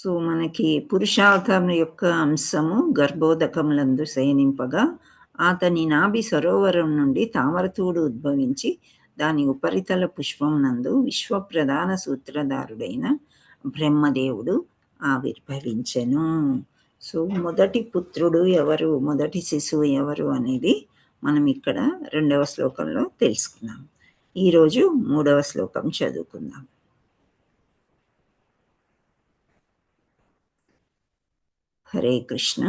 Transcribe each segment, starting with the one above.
So, మనకి పురుషావతారం యొక్క అంశము గర్భోదకములందు శయనింపగా, అతని నాభి సరోవరం నుండి తామరతూడు ఉద్భవించి, దాని ఉపరితల పుష్పమునందు విశ్వప్రధాన సూత్రధారుడైన బ్రహ్మదేవుడు ఆవిర్భవించెను. సో, మొదటి పుత్రుడు ఎవరు, మొదటి శిశువు ఎవరు అనేది మనం ఇక్కడ 2వ శ్లోకంలో తెలుసుకున్నాం. ఈరోజు 3వ శ్లోకం చదువుకుందాం. హరే కృష్ణ.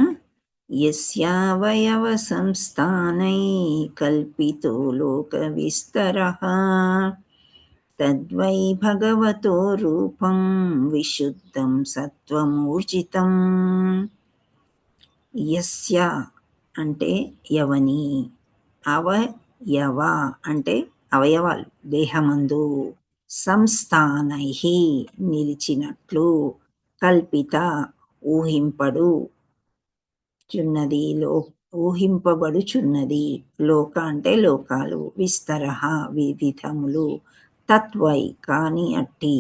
యస్యావయవ సంస్థానై కల్పితో లోక విస్తరః తద్వై భగవతో రూపం విశుద్ధం సత్వమూర్జితం. యస్య అంటే ఎవని, అవయవ అంటే అవయవాలు, దేహమందు, సంస్థానై నిలిచినట్లు, కల్పిత ఊహింపడు చున్నది, ఊహింపబడుచున్నది, లోక అంటే లోకాలు, విస్తరః వివిధములు, తత్వై కాని అట్టి,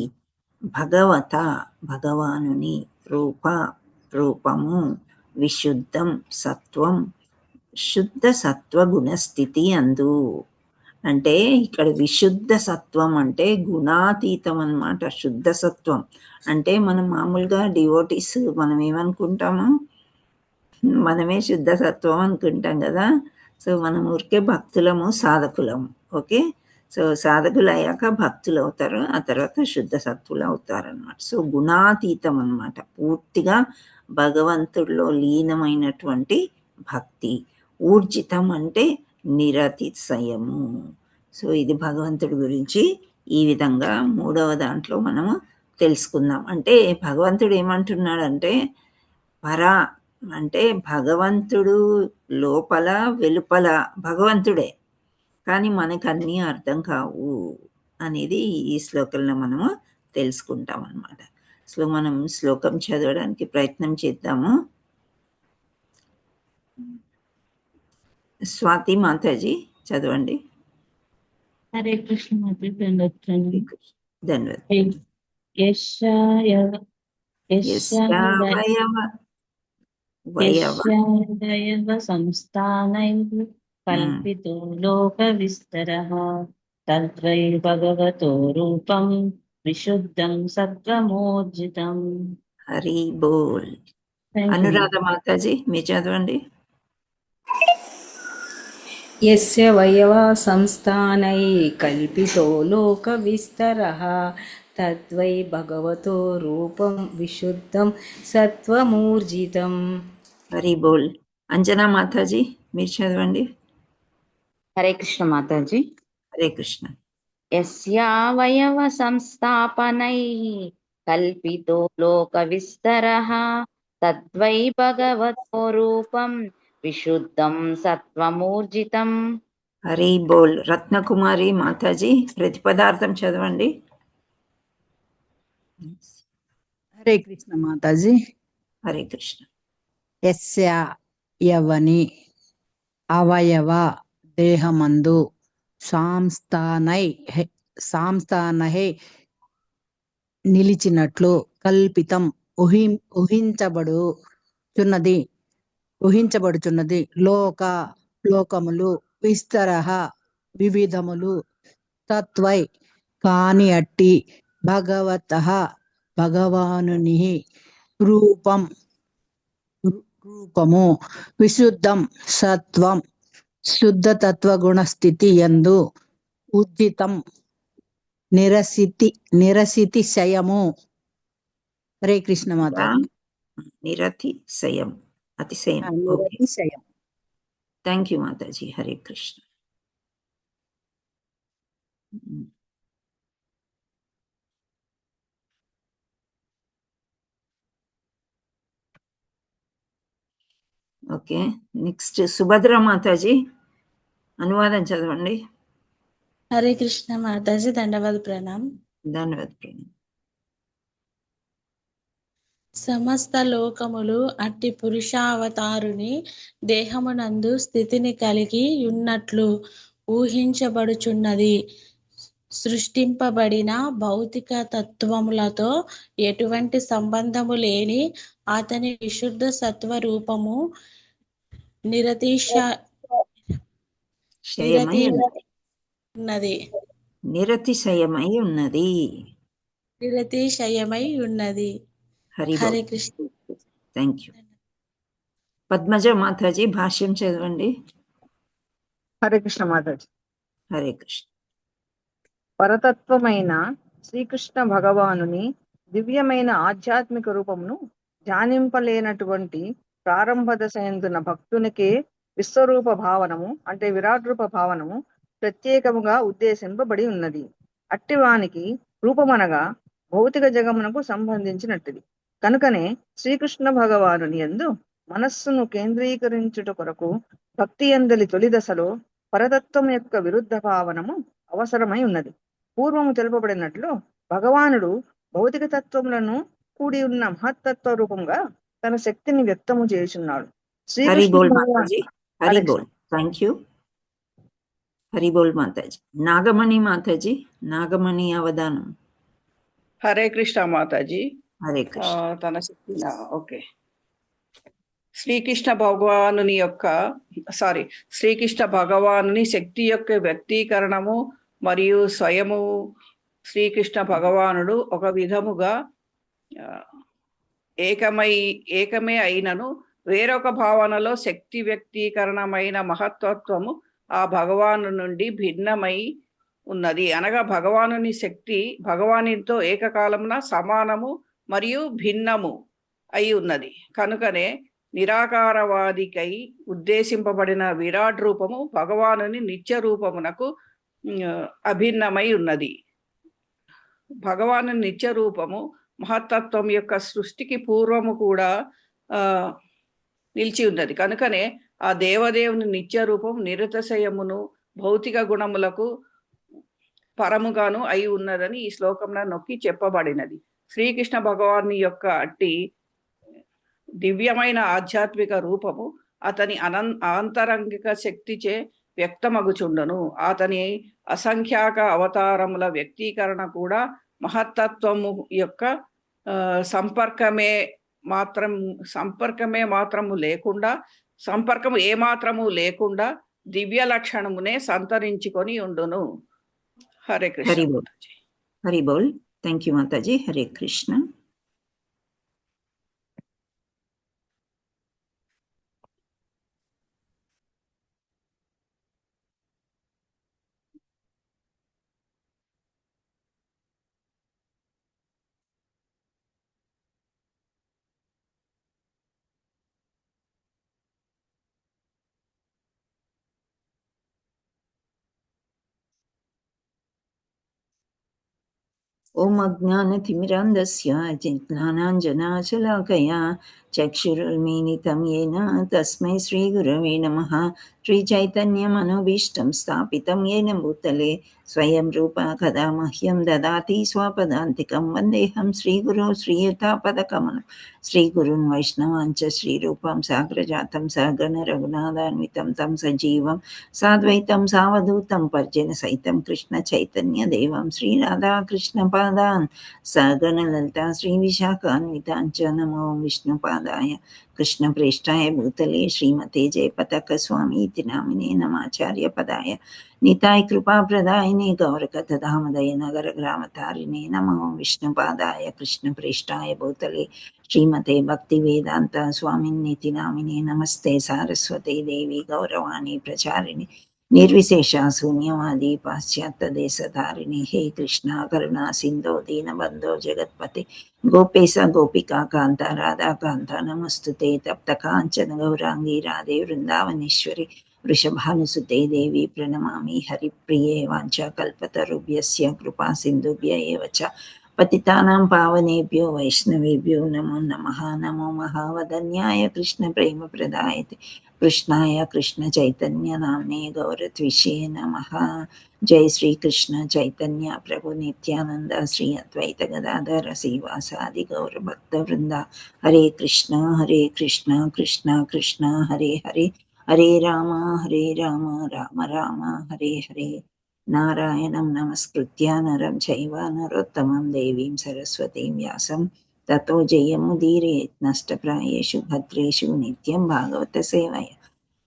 భగవత భగవానుని, రూప రూపము, విశుద్ధం సత్వం శుద్ధ సత్వగుణస్థితి అందు. అంటే ఇక్కడ విశుద్ధ సత్వం అంటే గుణాతీతం అన్నమాట. శుద్ధ సత్వం అంటే మనం మామూలుగా డివోటీస్ మనం ఏమనుకుంటాము, మనమే శుద్ధ సత్వం అనుకుంటాం కదా. సో మనం ఊరికే భక్తులము, సాధకులము. ఓకే, సో సాధకులు అయ్యాక భక్తులు అవుతారు, ఆ తర్వాత శుద్ధ సత్వులు అవుతారనమాట. సో గుణాతీతం అన్నమాట, పూర్తిగా భగవంతుడిలో లీనమైనటువంటి భక్తి. ఊర్జితం అంటే నిరతిశయము. సో ఇది భగవంతుడి గురించి ఈ విధంగా 3వ దాంట్లో మనము తెలుసుకుందాం. అంటే భగవంతుడు ఏమంటున్నాడంటే, పరా అంటే భగవంతుడు లోపల వెలుపల భగవంతుడే, కానీ మనకు అన్నీ అర్థం కావు అనేది ఈ శ్లోకంలో మనము తెలుసుకుంటాం అన్నమాట. సో మనం శ్లోకం చదవడానికి ప్రయత్నం చేద్దాము. స్వాతి మాతాజీ చదవండి. హరే కృష్ణ మాతాజీ, దండోత్సవం. ధన్యవాదాలు. యస్యావయవ సంస్థానై కల్పితో లోక విస్తరః తద్వై భగవతో రూపం విశుద్ధం సత్వమోర్జితం. హరి బోల్. అనురాధ మాతాజీ మీరు చదవండి. యస్య వయవ సంస్థానై కల్పితో లోక విస్తరః తద్వై భగవతో రూపం విశుద్ధం సత్వమూర్జితం. హరి బోల్. అంజనా మాతాజీ మీరు చదవండి. హరే కృష్ణ మాతాజీ. హరే కృష్ణ. యస్యావయవ సంస్థాపనై కల్పితో లోక విస్తరః తద్వై భగవతో రూపం విశుద్ధం సత్వమూర్జితం. హరి బోల్. రత్నకుమారి మాతాజీ ప్రతిపదార్థం చదవండి. హరే కృష్ణ మాతాజీ. హరే కృష్ణ. యస్య యవని అవయవ దేహమందు సాంస్థానై నిలిచినట్లు, కల్పితం ఊహించబడుచున్నది, లోకములు, విస్తరః వివిధములు, తత్వై కాని అట్టి, భగవతః భగవానుని, రూపము, విశుద్ధం సత్వం శుద్ధ తత్వగుణస్థితి యందు, ఉజ్జితం నిరసితిశయము. హరే కృష్ణ మాతాజీ. నిరతిశయం, అతిశయం. నిరతిశయం. Thank you Mataji. Hare Krishna. Okay, next Subhadra Mataji అనువాదం చదవండి. హరే కృష్ణ మాతాజీ, దండవాద ప్రణామ్. ధన్యవాద ప్రణామ్. సమస్త లోకములు అట్టి పురుషావతారుని దేహమునందు స్థితిని కలిగి ఉన్నట్లు ఊహించబడుచున్నది. సృష్టింపబడిన భౌతిక తత్వములతో ఎటువంటి సంబంధము లేని అతని విశుద్ధ సత్వ రూపము నిరతిశయమై ఉన్నది. నిరతిశయమై ఉన్నది. హరి హరే కృష్ణ. Thank you. పద్మజ మాతాజీ భాష్యం చదవండి. హరే కృష్ణ మాతాజీ. హరే కృష్ణ. పరతత్వమైన శ్రీకృష్ణ భగవానుని దివ్యమైన ఆధ్యాత్మిక రూపమును ధ్యానింపలేనటువంటి ప్రారంభ దశ యందున భక్తునికే విశ్వరూప భావనము అంటే విరాట్ రూప భావనము ప్రత్యేకముగా ఉద్దేశింపబడి ఉన్నది. అట్టివానికి రూపమనగా భౌతిక జగమునకు సంబంధించినట్టుది. కనుకనే శ్రీకృష్ణ భగవానుని యందు మనస్సును కేంద్రీకరించుట కొరకు భక్తి యందలి తొలి దశలో పరతత్వం యొక్క విరుద్ధ భావనము అవసరమై ఉన్నది. పూర్వము తెలుపబడినట్లు భగవానుడు భౌతిక తత్వములను కూడి ఉన్న మహత్తత్వ రూపంగా తన శక్తిని వ్యక్తము చేయుచున్నాడు. హరి బోల్ మాతాజీ. హరి బోల్. Thank you. హరి బోల్ మాతాజీ. నాగమణి మాతాజీ, నాగమణి అవధానం. హరే కృష్ణ మాతాజీ. హరే కృష్ణ. తన శక్తి ఓకే. శ్రీకృష్ణ భగవానుని యొక్క శ్రీకృష్ణ భగవానుని శక్తి యొక్క వ్యక్తీకరణము మరియు స్వయము శ్రీకృష్ణ భగవానుడు ఒక విధముగా ఏకమే అయినను వేరొక భావనలో శక్తి వ్యక్తీకరణమైన మహత్తత్వము ఆ భగవాను నుండి భిన్నమై ఉన్నది. అనగా భగవానుని శక్తి భగవానితో ఏకకాలమున సమానము మరియు భిన్నము అయి ఉన్నది. కనుకనే నిరాకారవాదికై ఉద్దేశింపబడిన విరాట్ రూపము భగవానుని నిత్య రూపమునకు అభిన్నమై ఉన్నది. భగవాను నిత్య రూపము మహత్తత్వం యొక్క సృష్టికి పూర్వము కూడా నిలిచి ఉన్నది. కనుకనే ఆ దేవదేవుని నిత్య రూపం నిరతిశయమును భౌతిక గుణములకు పరముగాను అయి ఉన్నదని ఈ శ్లోకంలో నొక్కి చెప్పబడినది. శ్రీకృష్ణ భగవాని యొక్క అట్టి దివ్యమైన ఆధ్యాత్మిక రూపము అతని ఆంతరంగిక శక్తిచే వ్యక్తమగుచుండును. అతని అసంఖ్యాక అవతారముల వ్యక్తీకరణ కూడా మహత్తత్వము యొక్క సంపర్కము ఏమాత్రము లేకుండా దివ్య లక్షణమునే సంతరించుకొని ఉండును. హరే కృష్ణ. హరి బోల్. Thank you Mataji. హరే కృష్ణ. ఓం అజ్ఞానతిమిరాంధస్య జ్ఞానాంజనాశలాకయా చక్షురున్మీలితం యేన తస్మై శ్రీగురవే నమః. శ్రీచైతన్యమనోభీష్టం స్థాపితం యేన భూతలే స్వయం రూపా కదా మహ్యం దదాతి స్వపదాంతికం. వందేహం శ్రీగురో శ్రీయుతాపదకమలం. శ్రీగురున్ వైష్ణవాంచ శ్రీరూపం సాగ్రజాతం సగణ రఘునాథాన్వితం తం సజీవం సాద్వైతం సావధూతం పర్జన సహితం కృష్ణ చైతన్య దేవం శ్రీరాధాకృష్ణ పాదాన్ సగణ లలితా శ్రీ విశాఖాన్వితాంచ. నమో విష్ణుపాదాయ కృష్ణ ప్రేష్టాయ భూతలే శ్రీమతే జయపతాక స్వామి ఇతి నామినే నమాచార్య పదాయ నితాయ కృపా ప్రదాయనే గౌరకథ ధామదయ నగర గ్రామతారిణే. నమో విష్ణుపాదాయ కృష్ణ ప్రేష్టాయ భూతలే శ్రీమతే భక్తి వేదాంత స్వామిన్నితి నామినే. నమస్తే సారస్వతే దేవి గౌరవాణి ప్రచారిణి నిర్విశేష శూన్యవాది పాశ్చాత్య దేశధారిణి. హే కృష్ణ కరుణా సింధో దీనబంధో జగత్పతే గోపేశ గోపికా కాంత రాధాకాంత నమస్తుతే. తప్త కాంచన గౌరాంగి రాధే వృందావనేశ్వరి వృషభానుసుతే దేవి ప్రణమామి. హరిప్రియే వాంఛాకల్పతరుభ్యస్య కృపా సింధుభ్య ఏవ చ పతితానాం పావనేభ్యో వైష్ణవేభ్యో నమో నమః. నమో మహావదన్యాయ కృష్ణ ప్రేమ ప్రదాయతే కృష్ణాయ కృష్ణ చైతన్య నామ్నే గౌరత్విషే నమః. జై శ్రీ కృష్ణ చైతన్య ప్రభు నిత్యానంద శ్రీ అద్వైత గదాధర శ్రీవాసాది గౌర భక్త వృంద. హరే కృష్ణ కృష్ణ కృష్ణ హరే హరే హరే రామ రామ రామ హరే హరే. నారాయణం నమస్కృత్య నరం చైవ నరోత్తమం దేవీం సరస్వతీం వ్యాసం తతో జయముదీరయేత్ నష్టప్రాయేషు భద్రేషు నిత్యం భాగవత సేవయ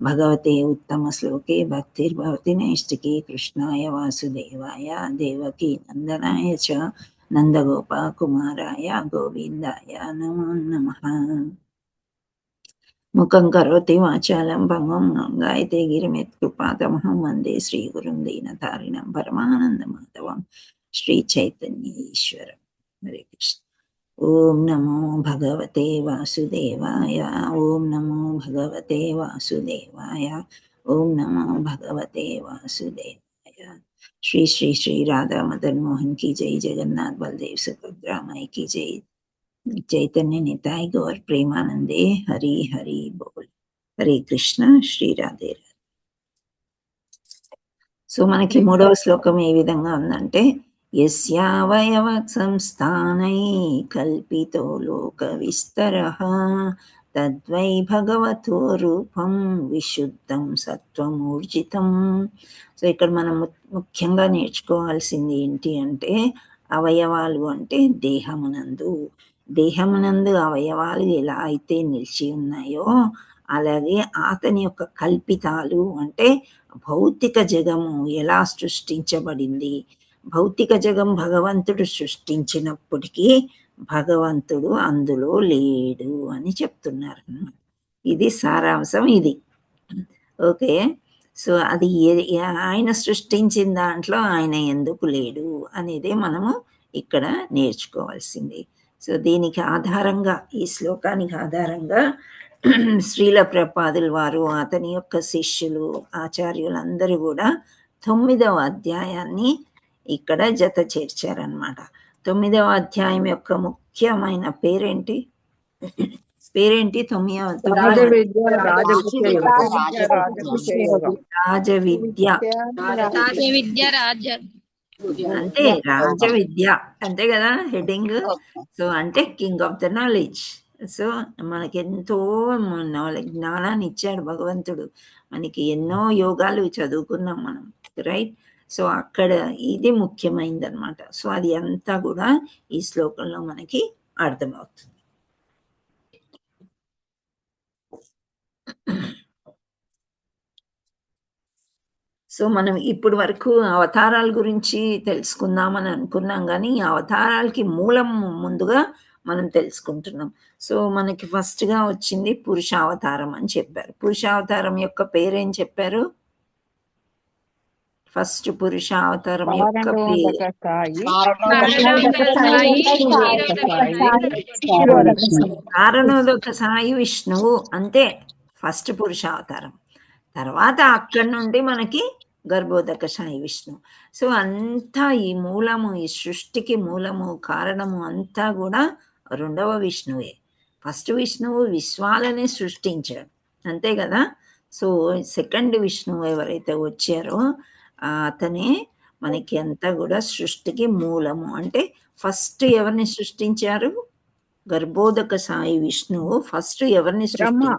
భగవతే ఉత్తమ శ్లోకే భక్తిర్భవతి నైష్టికీ కృష్ణాయ వాసుదేవాయ దేవకీ నందనాయ చ నందగోపకుమారాయ గోవిందాయ నమో నమః. ముఖం కరోతి వాచాలం భంగం గాయతే గిరిమెత్కృపాతమహం వందే శ్రీగురుం దీనతారిణం పరమానందమాధవం శ్రీ చైతన్య ఈశ్వరం. హరే కృష్ణ. ఓం నమో భగవతే వాసుదేవాయ. ఓం నమో భగవతే వాసుదేవాయ. ఓం నమో భగవతే వాసుదేవాయ. శ్రీ శ్రీ శ్రీ రాధా మదన్ మోహన్ की जय, जगन्नाथ बलदेव सुभद्रा माई की जय, चैतन्य निताय गौर प्रेमानंदे हरि हरि बोल. हरे కృష్ణ. శ్రీ రాధే రాధే. సో మనకి మూడవ శ్లోకం ఏ విధంగా ఉందంటే, యస్యావయవ సంస్థానై కల్పితో లోక విస్తరః తద్వై భగవతో రూపం విశుద్ధం సత్వమూర్జితం. సో ఇక్కడ మనం ముఖ్యంగా నేర్చుకోవాల్సింది ఏంటి అంటే, అవయవాలు అంటే దేహమునందు అవయవాలు ఎలా అయితే నిలిచి ఉన్నాయో అలాగే అతని యొక్క కల్పితాలు అంటే భౌతిక జగము ఎలా సృష్టించబడింది. భౌతిక జగం భగవంతుడు సృష్టించినప్పటికీ భగవంతుడు అందులో లేడు అని చెప్తున్నారు అన్నమాట. ఇది సారాంశం. ఇది ఓకే. సో అది ఆయన సృష్టించిన దాంట్లో ఆయన ఎందుకు లేడు అనేదే మనము ఇక్కడ నేర్చుకోవాల్సింది. సో దీనికి ఆధారంగా, ఈ శ్లోకానికి ఆధారంగా శ్రీల ప్రభుపాదుల వారు, అతని యొక్క శిష్యులు, ఆచార్యులందరూ కూడా 9వ అధ్యాయాన్ని ఇక్కడ జత చేర్చారనమాట. 9వ అధ్యాయం యొక్క ముఖ్యమైన పేరేంటి? 9వ రాజవిద్య అంటే రాజవిద్య అంతే కదా హెడ్డింగ్. సో అంటే king of the knowledge. So మనకి ఎంతో జ్ఞానాన్ని ఇచ్చాడు భగవంతుడు. మనకి ఎన్నో యోగాలు చదువుకున్నాం మనం, రైట్? సో అక్కడ ఇది ముఖ్యమైనది అనమాట. సో అది అంతా కూడా ఈ శ్లోకంలో మనకి అర్థమవుతుంది. సో మనం ఇప్పుడు వరకు అవతారాల గురించి తెలుసుకుందామని అనుకున్నాం, కానీ ఈ అవతారాలకి మూలం ముందుగా మనం తెలుసుకుంటున్నాం. సో మనకి ఫస్ట్గా వచ్చింది పురుషావతారం అని చెప్పారు. పురుషావతారం యొక్క పేరేం చెప్పారు? ఫస్ట్ పురుషావతారం యొక్క పేరు కారణోదక సాయి విష్ణువు. అంతే ఫస్ట్ పురుషావతారం. తర్వాత అక్కడి నుండి మనకి గర్భోదక సాయి విష్ణు. సో అంతా ఈ మూలము, ఈ సృష్టికి మూలము, కారణము అంతా కూడా రెండవ విష్ణువే. ఫస్ట్ విష్ణువు విశ్వాలని సృష్టించాడు, అంతే కదా. సో సెకండ్ విష్ణువు ఎవరైతే వచ్చారో అతనే మనకి అంతా కూడా సృష్టికి మూలము. అంటే ఫస్ట్ ఎవరిని సృష్టించారు? గర్భోదక సాయి విష్ణువు ఫస్ట్ ఎవరిని సృష్టించారు?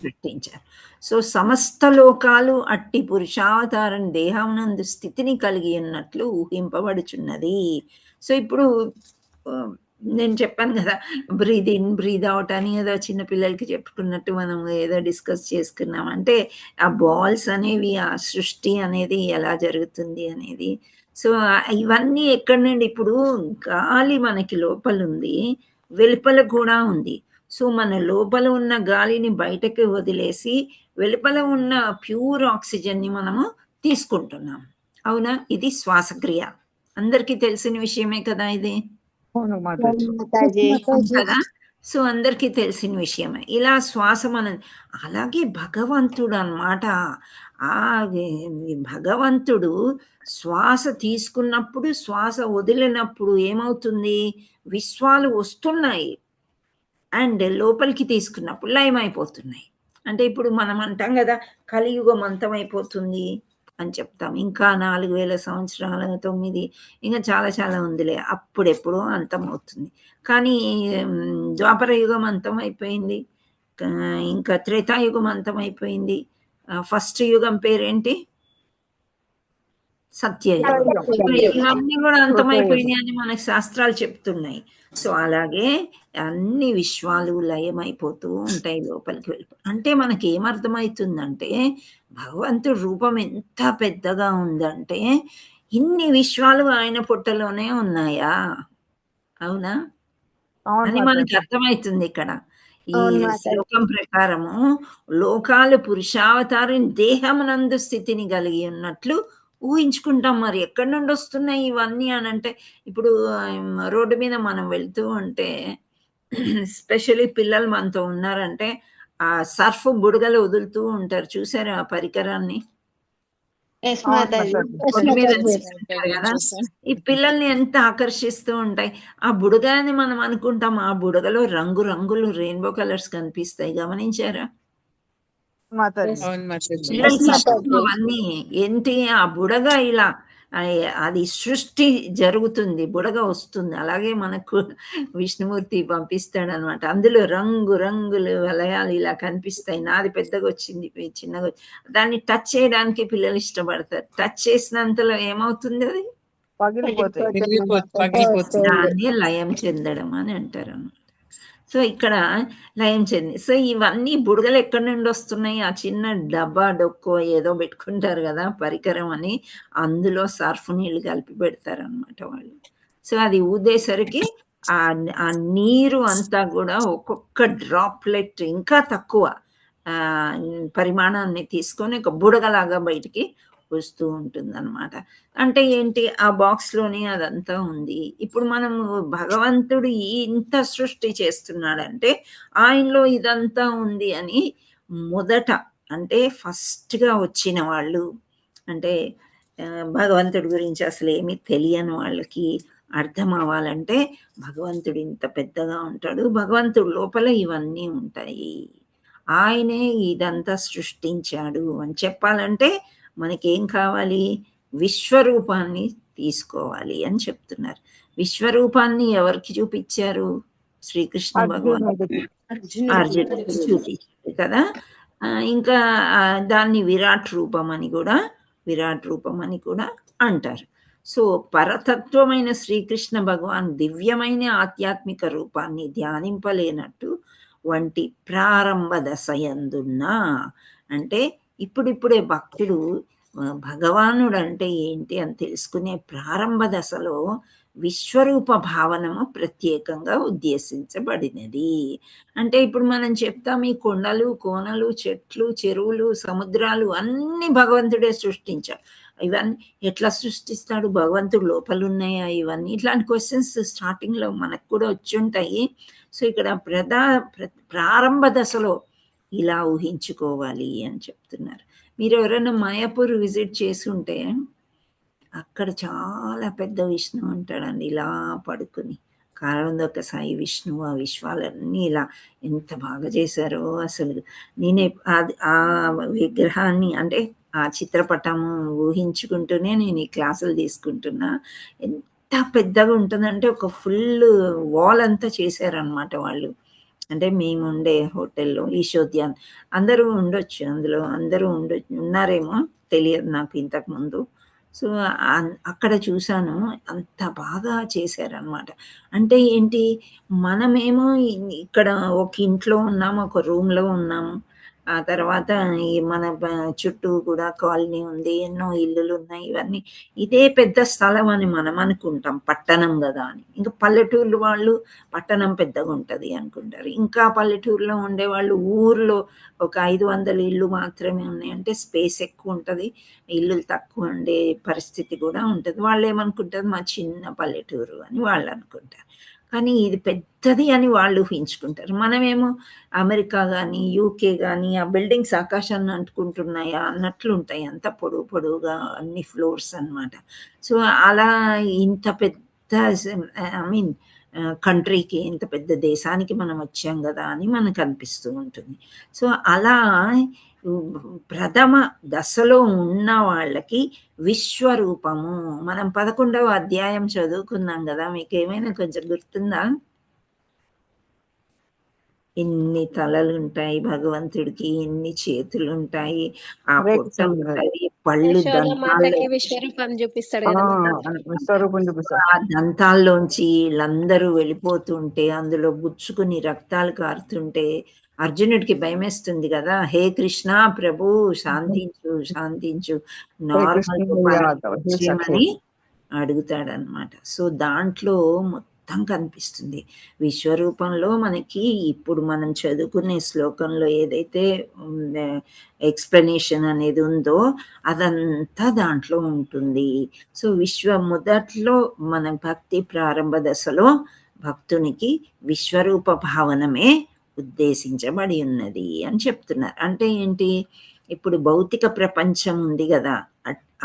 సృష్టించారు. సో సమస్త లోకాలు అట్టి పురుషావతారం దేహమునందు స్థితిని కలిగి ఉన్నట్లు ఊహింపబడుచున్నది. సో ఇప్పుడు నేను చెప్పాను కదా, బ్రీద్ ఇన్ బ్రీద్ అవుట్ అని ఏదో చిన్న పిల్లలకి చెప్పుకున్నట్టు మనం ఏదో డిస్కస్ చేసుకున్నాం. అంటే ఆ బాల్స్ అనేవి, ఆ సృష్టి అనేది ఎలా జరుగుతుంది అనేది. సో ఇవన్నీ ఎక్కడి నుండి? ఇప్పుడు గాలి మనకి లోపల ఉంది, వెలుపల కూడా ఉంది. సో మన లోపల ఉన్న గాలిని బయటకు వదిలేసి వెలుపల ఉన్న ప్యూర్ ఆక్సిజన్ని మనము తీసుకుంటున్నాం, అవునా? ఇది శ్వాసక్రియ. అందరికీ తెలిసిన విషయమే కదా ఇది, కదా? సో అందరికీ తెలిసిన విషయమే. ఇలా శ్వాస అలాగే భగవంతుడు అన్నమాట. ఆ భగవంతుడు శ్వాస తీసుకున్నప్పుడు, శ్వాస వదిలినప్పుడు ఏమవుతుంది? విశ్వాలు వస్తున్నాయి అండ్ లోపలికి తీసుకున్నప్పుడు లయమైపోతున్నాయి. అంటే ఇప్పుడు మనం అంటాం కదా, కలియుగం అంతమైపోతుంది అని చెప్తాం. ఇంకా 4000 సంవత్సరాల 9 ఇంకా చాలా చాలా ఉందిలే, అప్పుడెప్పుడో అంతమవుతుంది. కానీ ద్వాపర యుగం అంతమైపోయింది, ఇంకా త్రేతాయుగం అంతమైపోయింది, ఫస్ట్ యుగం పేరేంటి? సత్యయుగం. ఇవన్నీ కూడా అంతమైపోయినాయి అని మనకి శాస్త్రాలు చెప్తున్నాయి. సో అలాగే అన్ని విశ్వాలు లయమైపోతూ ఉంటాయి లోపలికి వెళ్ళి. అంటే మనకి ఏమర్థమవుతుందంటే భగవంతుడి రూపం ఎంత పెద్దగా ఉందంటే ఇన్ని విశ్వాలు ఆయన పుట్టలోనే ఉన్నాయా? అవునా అని మనకి అర్థమవుతుంది ఇక్కడ. ఈ శ్లోకం ప్రకారము లోకాలు పురుషావతారం దేహమునందు స్థితిని కలిగి ఉన్నట్లు ఊహించుకుంటాం. మరి ఎక్కడి నుండి వస్తున్నాయి ఇవన్నీ అని అంటే ఇప్పుడు రోడ్డు మీద మనం వెళ్తూ ఉంటే స్పెషల్లీ పిల్లలు మనతో ఉన్నారంటే ఆ సర్ఫ్ బుడగలు వదులుతూ ఉంటారు, చూసారు ఆ పరికరాన్ని? రోడ్డు మీద ఉంటారు కదా, ఈ పిల్లల్ని ఎంత ఆకర్షిస్తూ ఉంటాయి. ఆ బుడగని మనం అనుకుంటాం, ఆ బుడగలో రంగు రంగులు రెయిన్బో కలర్స్ కనిపిస్తాయి, గమనించారా? అవన్నీ ఏంటి? ఆ బుడగ ఇలా అది సృష్టి జరుగుతుంది, బుడగ వస్తుంది. అలాగే మనకు విష్ణుమూర్తి పంపిస్తాడు అనమాట. అందులో రంగు రంగులు వలయాలు ఇలా కనిపిస్తాయి. నాది పెద్దగా వచ్చింది, చిన్నగా దాన్ని టచ్ చేయడానికి పిల్లలు ఇష్టపడతారు. టచ్ చేసినంతలో ఏమవుతుంది? అది దాన్ని లయం చెందడం అని అంటారు అన్నమాట. సో ఇక్కడ లయం చెంది. సో ఇవన్నీ బుడగలు ఎక్కడి నుండి వస్తున్నాయి? ఆ చిన్న డబ్బా డొక్కో ఏదో పెట్టుకుంటారు కదా పరికరం అని, అందులో సర్ఫ్ నీళ్ళు కలిపి పెడతారు అనమాట వాళ్ళు. సో అది ఊదేసరికి ఆ నీరు అంతా కూడా ఒక్కొక్క డ్రాప్లెట్ ఇంకా తక్కువ పరిమాణాన్ని తీసుకొని ఒక బుడగలాగా బయటికి వస్తూ ఉంటుంది అనమాట. అంటే ఏంటి? ఆ బాక్స్లోనే అదంతా ఉంది. ఇప్పుడు మనం భగవంతుడు ఇంత సృష్టి చేస్తున్నాడంటే ఆయనలో ఇదంతా ఉంది అని మొదట అంటే ఫస్ట్గా వచ్చిన వాళ్ళు, అంటే భగవంతుడి గురించి అసలు ఏమీ తెలియని వాళ్ళకి అర్థం అవ్వాలంటే భగవంతుడు ఇంత పెద్దగా ఉంటాడు, భగవంతుడి లోపల ఇవన్నీ ఉంటాయి, ఆయనే ఇదంతా సృష్టించాడు అని చెప్పాలంటే మనకేం కావాలి? విశ్వరూపాన్ని తీసుకోవాలి అని చెప్తున్నారు. విశ్వరూపాన్ని ఎవరికి చూపించారు? శ్రీకృష్ణ భగవానుడు అర్జునుడికి చూపించారు కదా. ఇంకా దాన్ని విరాట్ రూపం అని కూడా అంటారు. సో పరతత్వమైన శ్రీకృష్ణ భగవాన్ దివ్యమైన ఆధ్యాత్మిక రూపాన్ని ధ్యానింపలేనట్టు వంటి ప్రారంభ దశయందున్నా, అంటే ఇప్పుడిప్పుడే భక్తుడు భగవానుడు అంటే ఏంటి అని తెలుసుకునే ప్రారంభ దశలో విశ్వరూప భావనము ప్రత్యేకంగా ఉద్దేశించబడినది. అంటే ఇప్పుడు మనం చెప్తాం ఈ కొండలు కోనలు చెట్లు చెరువులు సముద్రాలు అన్ని భగవంతుడే సృష్టించాడు. ఇవన్నీ ఎట్లా సృష్టిస్తాడు? భగవంతుడు లోపల ఉన్నాయా ఇవన్నీ? ఇట్లాంటి క్వశ్చన్స్ స్టార్టింగ్లో మనకు కూడా వచ్చి ఉంటాయి. సో ఇక్కడ ప్రారంభ దశలో ఇలా ఊహించుకోవాలి అని చెప్తున్నారు. మీరు ఎవరైనా మాయాపూర్ విజిట్ చేసి ఉంటే అక్కడ చాలా పెద్ద విష్ణువు ఉంటాడండి, ఇలా పడుకుని. కారణందొక సాయి విష్ణువు, ఆ విశ్వాలన్నీ ఇలా ఎంత బాగా చేశారో అసలు. నేనే ఆ విగ్రహాన్ని అంటే ఆ చిత్రపటము ఊహించుకుంటూనే నేను ఈ క్లాసులు తీసుకుంటున్నా. ఎంత పెద్దగా ఉంటుందంటే ఒక ఫుల్ వాల్ అంతా చేశారనమాట వాళ్ళు. అంటే మేము ఉండే హోటల్లో ఈశోద్యాన్ అందరూ ఉండొచ్చు, అందులో అందరూ ఉన్నారేమో తెలియదు నాకు ఇంతకుముందు. సో అక్కడ చూశాను, అంత బాగా చేశారనమాట. అంటే ఏంటి? మనమేమో ఇక్కడ ఒక ఇంట్లో ఉన్నాము, ఒక రూమ్లో ఉన్నాము, ఆ తర్వాత ఈ మన చుట్టూ కూడా కాలనీ ఉంది, ఎన్నో ఇల్లులు ఉన్నాయి, ఇవన్నీ ఇదే పెద్ద స్థలం అని మనం అనుకుంటాం, పట్టణం కదా అని. ఇంకా పల్లెటూర్లు వాళ్ళు పట్టణం పెద్దగా ఉంటుంది అనుకుంటారు. ఇంకా పల్లెటూరులో ఉండేవాళ్ళు ఊర్లో ఒక 500 ఇల్లు మాత్రమే ఉన్నాయి అంటే స్పేస్ ఎక్కువ ఉంటుంది, ఇల్లులు తక్కువ ఉండే పరిస్థితి కూడా ఉంటుంది. వాళ్ళు ఏమనుకుంటారు? మా చిన్న పల్లెటూరు అని వాళ్ళు అనుకుంటారు. కానీ ఇది పెద్దది అని వాళ్ళు ఊహించుకుంటారు. మనమేమో అమెరికా కానీ యూకే కానీ ఆ బిల్డింగ్స్ ఆకాశాన్ని అంటుకుంటున్నాయా అన్నట్లు ఉంటాయి, అంత పొడవుగా అన్ని ఫ్లోర్స్ అన్నమాట. సో అలా ఇంత పెద్ద ఐ మీన్ కంట్రీకి, ఇంత పెద్ద దేశానికి మనం వచ్చాం కదా అని మనకు అనిపిస్తూ ఉంటుంది. సో అలా ప్రథమ దశలో ఉన్న వాళ్ళకి విశ్వరూపము, మనం 11వ అధ్యాయం చదువుకున్నాం కదా, మీకు ఏమైనా కొంచెం గుర్తుందా? ఇన్ని తలలు ఉంటాయి భగవంతుడికి, ఇన్ని చేతులు ఉంటాయి, ఆ హరే పొట్ట కృష్ణ ఉంటది, పళ్ళు యశోద దంతాల్లో మాతకి విశ్వరూపం చూపిస్తాడు కదా విశ్వరూపం చూపిస్తాడు. ఆ దంతాల్లోంచి వీళ్ళందరూ వెళ్ళిపోతుంటే అందులో గుచ్చుకుని రక్తాలు కారుతుంటే అర్జునుడికి భయమేస్తుంది కదా, హే కృష్ణ ప్రభు శాంతించు శాంతించు, హరే నార్మల్ కృష్ణ రూపానికి హీ వచ్చేయమని సక్సెస్. అడుగుతాడనమాట. సో దాంట్లో మొత్తం కనిపిస్తుంది విశ్వరూపంలో మనకి. ఇప్పుడు మనం చదువుకునే శ్లోకంలో ఏదైతే ఎక్స్ప్లెనేషన్ అనేది ఉందో అదంతా దాంట్లో ఉంటుంది. సో మొదట్లో మన భక్తి ప్రారంభ దశలో భక్తునికి విశ్వరూప భావనమే ఉద్దేశించబడి ఉన్నది అని చెప్తున్నారు. అంటే ఏంటి, ఇప్పుడు భౌతిక ప్రపంచం ఉంది కదా,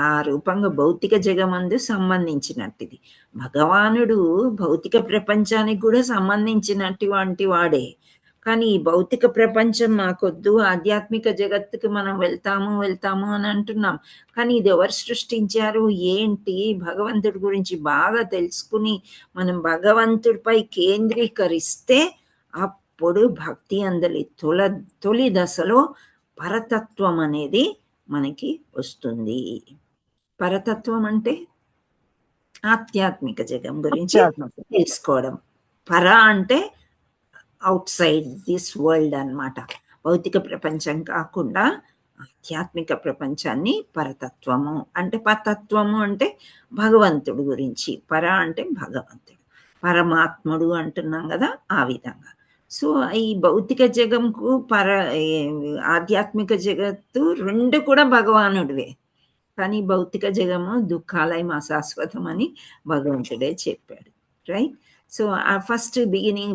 ఆ రూపంగా భౌతిక జగమందు సంబంధించినట్టుది. భగవానుడు భౌతిక ప్రపంచానికి కూడా సంబంధించినటువంటి వాడే. కానీ ఈ భౌతిక ప్రపంచం మాకొద్దు, ఆధ్యాత్మిక జగత్తుకి మనం వెళ్తాము అని అంటున్నాం. కానీ ఇది ఎవరు సృష్టించారు ఏంటి, భగవంతుడి గురించి బాగా తెలుసుకుని మనం భగవంతుడిపై కేంద్రీకరిస్తే అప్పుడు భక్తి అందలి తొలి దశలో పరతత్వం అనేది మనకి వస్తుంది. పరతత్వం అంటే ఆధ్యాత్మిక జగం గురించి తెలుసుకోవడం. పర అంటే అవుట్ సైడ్ దిస్ వరల్డ్ అన్నమాట. భౌతిక ప్రపంచం కాకుండా ఆధ్యాత్మిక ప్రపంచాన్ని పరతత్వము అంటే, పరతత్వము అంటే భగవంతుడు గురించి, పర అంటే భగవంతుడు, పరమాత్ముడు అంటున్నాం కదా, ఆ విధంగా. సో ఈ భౌతిక జగంకు ఆధ్యాత్మిక జగత్తు రెండు కూడా భగవానుడివే. కానీ భౌతిక జగము దుఃఖాలయం అశాశ్వతం అని భగవంతుడే చెప్పాడు, రైట్? సో ఆ ఫస్ట్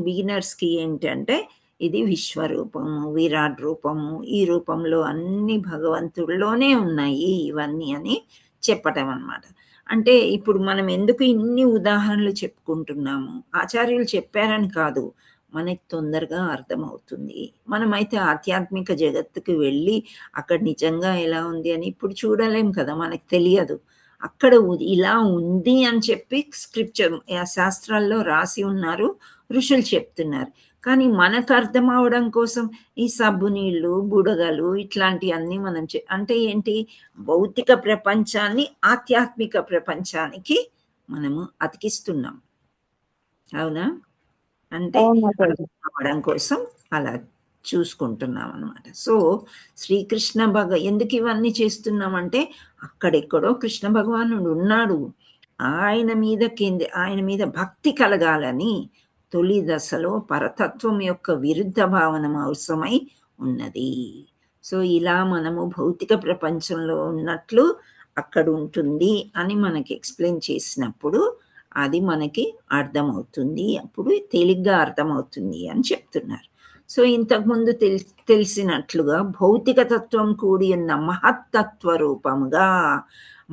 బిగినర్స్కి ఏంటంటే ఇది విశ్వరూపము, విరాట్ రూపము, ఈ రూపంలో అన్ని భగవంతుడిలోనే ఉన్నాయి ఇవన్నీ అని చెప్పటం అన్నమాట. అంటే ఇప్పుడు మనం ఎందుకు ఇన్ని ఉదాహరణలు చెప్పుకుంటున్నాము, ఆచార్యులు చెప్పారని కాదు, మనకి తొందరగా అర్థమవుతుంది. మనమైతే ఆధ్యాత్మిక జగత్తుకు వెళ్ళి అక్కడ నిజంగా ఎలా ఉంది అని ఇప్పుడు చూడలేం కదా, మనకు తెలియదు. అక్కడ ఇలా ఉంది అని చెప్పి స్క్రిప్చర్ శాస్త్రాల్లో రాసి ఉన్నారు, ఋషులు చెప్తున్నారు. కానీ మనకు అర్థం అవడం కోసం ఈ సబ్బు నీళ్ళు, బుడగలు ఇట్లాంటివన్నీ మనం అంటే ఏంటి, భౌతిక ప్రపంచాన్ని ఆధ్యాత్మిక ప్రపంచానికి మనము అతికిస్తున్నాం. అవునా? అంటే అవడం కోసం అలా చూసుకుంటున్నాం అనమాట. సో శ్రీకృష్ణ ఎందుకు ఇవన్నీ చేస్తున్నామంటే అక్కడెక్కడో కృష్ణ భగవానుడు ఉన్నాడు, ఆయన మీద భక్తి కలగాలని తొలి దశలో పరతత్వం యొక్క విరుద్ధ భావన అవసరమై ఉన్నది. సో ఇలా మనము భౌతిక ప్రపంచంలో ఉన్నట్లు అక్కడ ఉంటుంది అని మనకి ఎక్స్ప్లెయిన్ చేసినప్పుడు అది మనకి అర్థమవుతుంది, అప్పుడు తేలిగ్గా అర్థమవుతుంది అని చెప్తున్నారు. సో ఇంతకుముందు తెలిసినట్లుగా భౌతిక తత్వం కూడి ఉన్న మహత్తత్వ రూపముగా,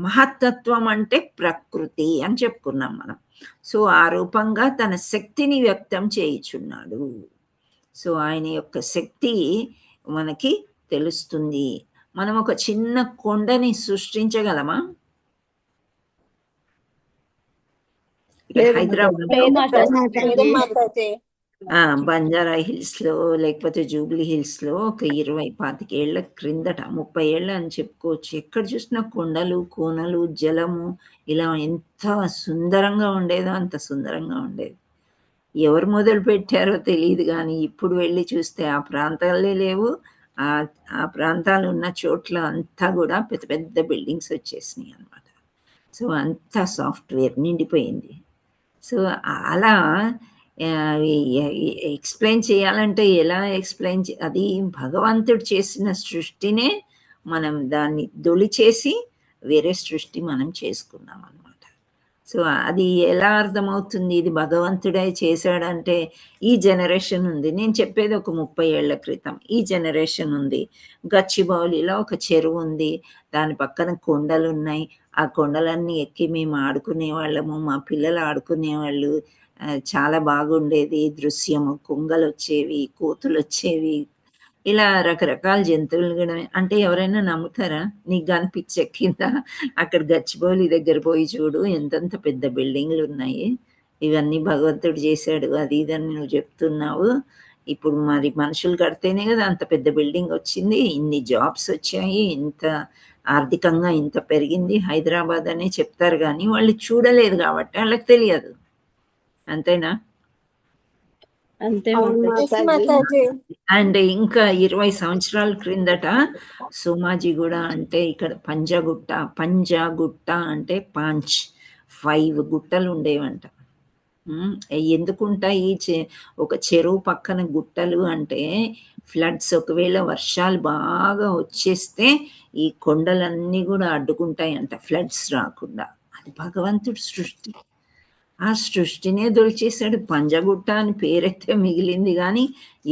మహత్తత్వం అంటే ప్రకృతి అని చెప్పుకున్నాం మనం. సో ఆ రూపంగా తన శక్తిని వ్యక్తం చేయుచున్నాడు. సో ఆయన యొక్క శక్తి మనకి తెలుస్తుంది. మనం ఒక చిన్న కొండని సృష్టించగలమా? హైదరాబాద్ బంజారా హిల్స్ లో లేకపోతే జూబ్లీ హిల్స్ లో ఒక 20-25 ఏళ్ల క్రిందట, 30 ఏళ్ళ అని చెప్పుకోవచ్చు, ఎక్కడ చూసినా కొండలు, కోనలు, జలము, ఇలా ఎంత సుందరంగా ఉండేదో అంత సుందరంగా ఉండేది. ఎవరు మొదలు పెట్టారో తెలియదు, కానీ ఇప్పుడు వెళ్ళి చూస్తే ఆ ప్రాంతాలే లేవు. ఆ ప్రాంతాలు ఉన్న చోట్ల అంతా కూడా పెద్ద పెద్ద బిల్డింగ్స్ వచ్చేసినాయి అన్నమాట. సో అంతా సాఫ్ట్వేర్ నిండిపోయింది. సో అలా ఎక్స్ప్లెయిన్ చేయాలంటే ఎలా ఎక్స్ప్లెయిన్ అది భగవంతుడు చేసిన సృష్టినే మనం దాన్ని దొలిచేసి వేరే సృష్టి మనం చేసుకున్నాం అన్నమాట. సో అది ఎలా అర్థమవుతుంది, ఇది భగవంతుడే చేశాడంటే? ఈ జనరేషన్ ఉంది, నేను చెప్పేది ఒక 30 ఏళ్ల క్రితం. ఈ జనరేషన్ ఉంది, గచ్చిబౌలిలో ఒక చెరువు ఉంది, దాని పక్కన కొండలు ఉన్నాయి, ఆ కొండలన్నీ ఎక్కి మేము ఆడుకునే వాళ్ళము, మా పిల్లలు ఆడుకునేవాళ్ళు, చాలా బాగుండేది దృశ్యము. కొంగలు వచ్చేవి, కోతులు వచ్చేవి, ఇలా రకరకాల జంతువులు కూడా. అంటే ఎవరైనా నమ్ముతారా? నీకు కానీ పిచ్చెక్కిందా? అక్కడ గచ్చిబౌలి దగ్గర పోయి చూడు, ఎంతంత పెద్ద బిల్డింగ్లు ఉన్నాయి, ఇవన్నీ భగవంతుడు చేశాడు, అది ఇదని నువ్వు చెప్తున్నావు, ఇప్పుడు మరి మనుషులు కడితేనే కదా అంత పెద్ద బిల్డింగ్ వచ్చింది, ఇన్ని జాబ్స్ వచ్చాయి, ఇంత ఆర్థికంగా ఇంత పెరిగింది హైదరాబాద్ అనే చెప్తారు, కానీ వాళ్ళు చూడలేదు కాబట్టి వాళ్ళకి తెలియదు. అంతేనా? అంతే అవును మాతాజీ. మాతాజీ. అండ్ ఇంకా 20 సంవత్సరాల క్రిందట సోమాజిగూడ అంటే ఇక్కడ పంజాగుట్ట అంటే 5 గుట్టలు ఉండేవంట. ఎందుకుంటాయి ఒక చెరువు పక్కన గుట్టలు అంటే ఫ్లడ్స్, ఒకవేళ వర్షాలు బాగా వచ్చేస్తే ఈ కొండలన్నీ కూడా అడ్డుకుంటాయంట ఫ్లడ్స్ రాకుండా. అది భగవంతుడి సృష్టి. ఆ సృష్టినే దొరిచేశాడు. పంజగుట్ట అని పేరైతే మిగిలింది, కానీ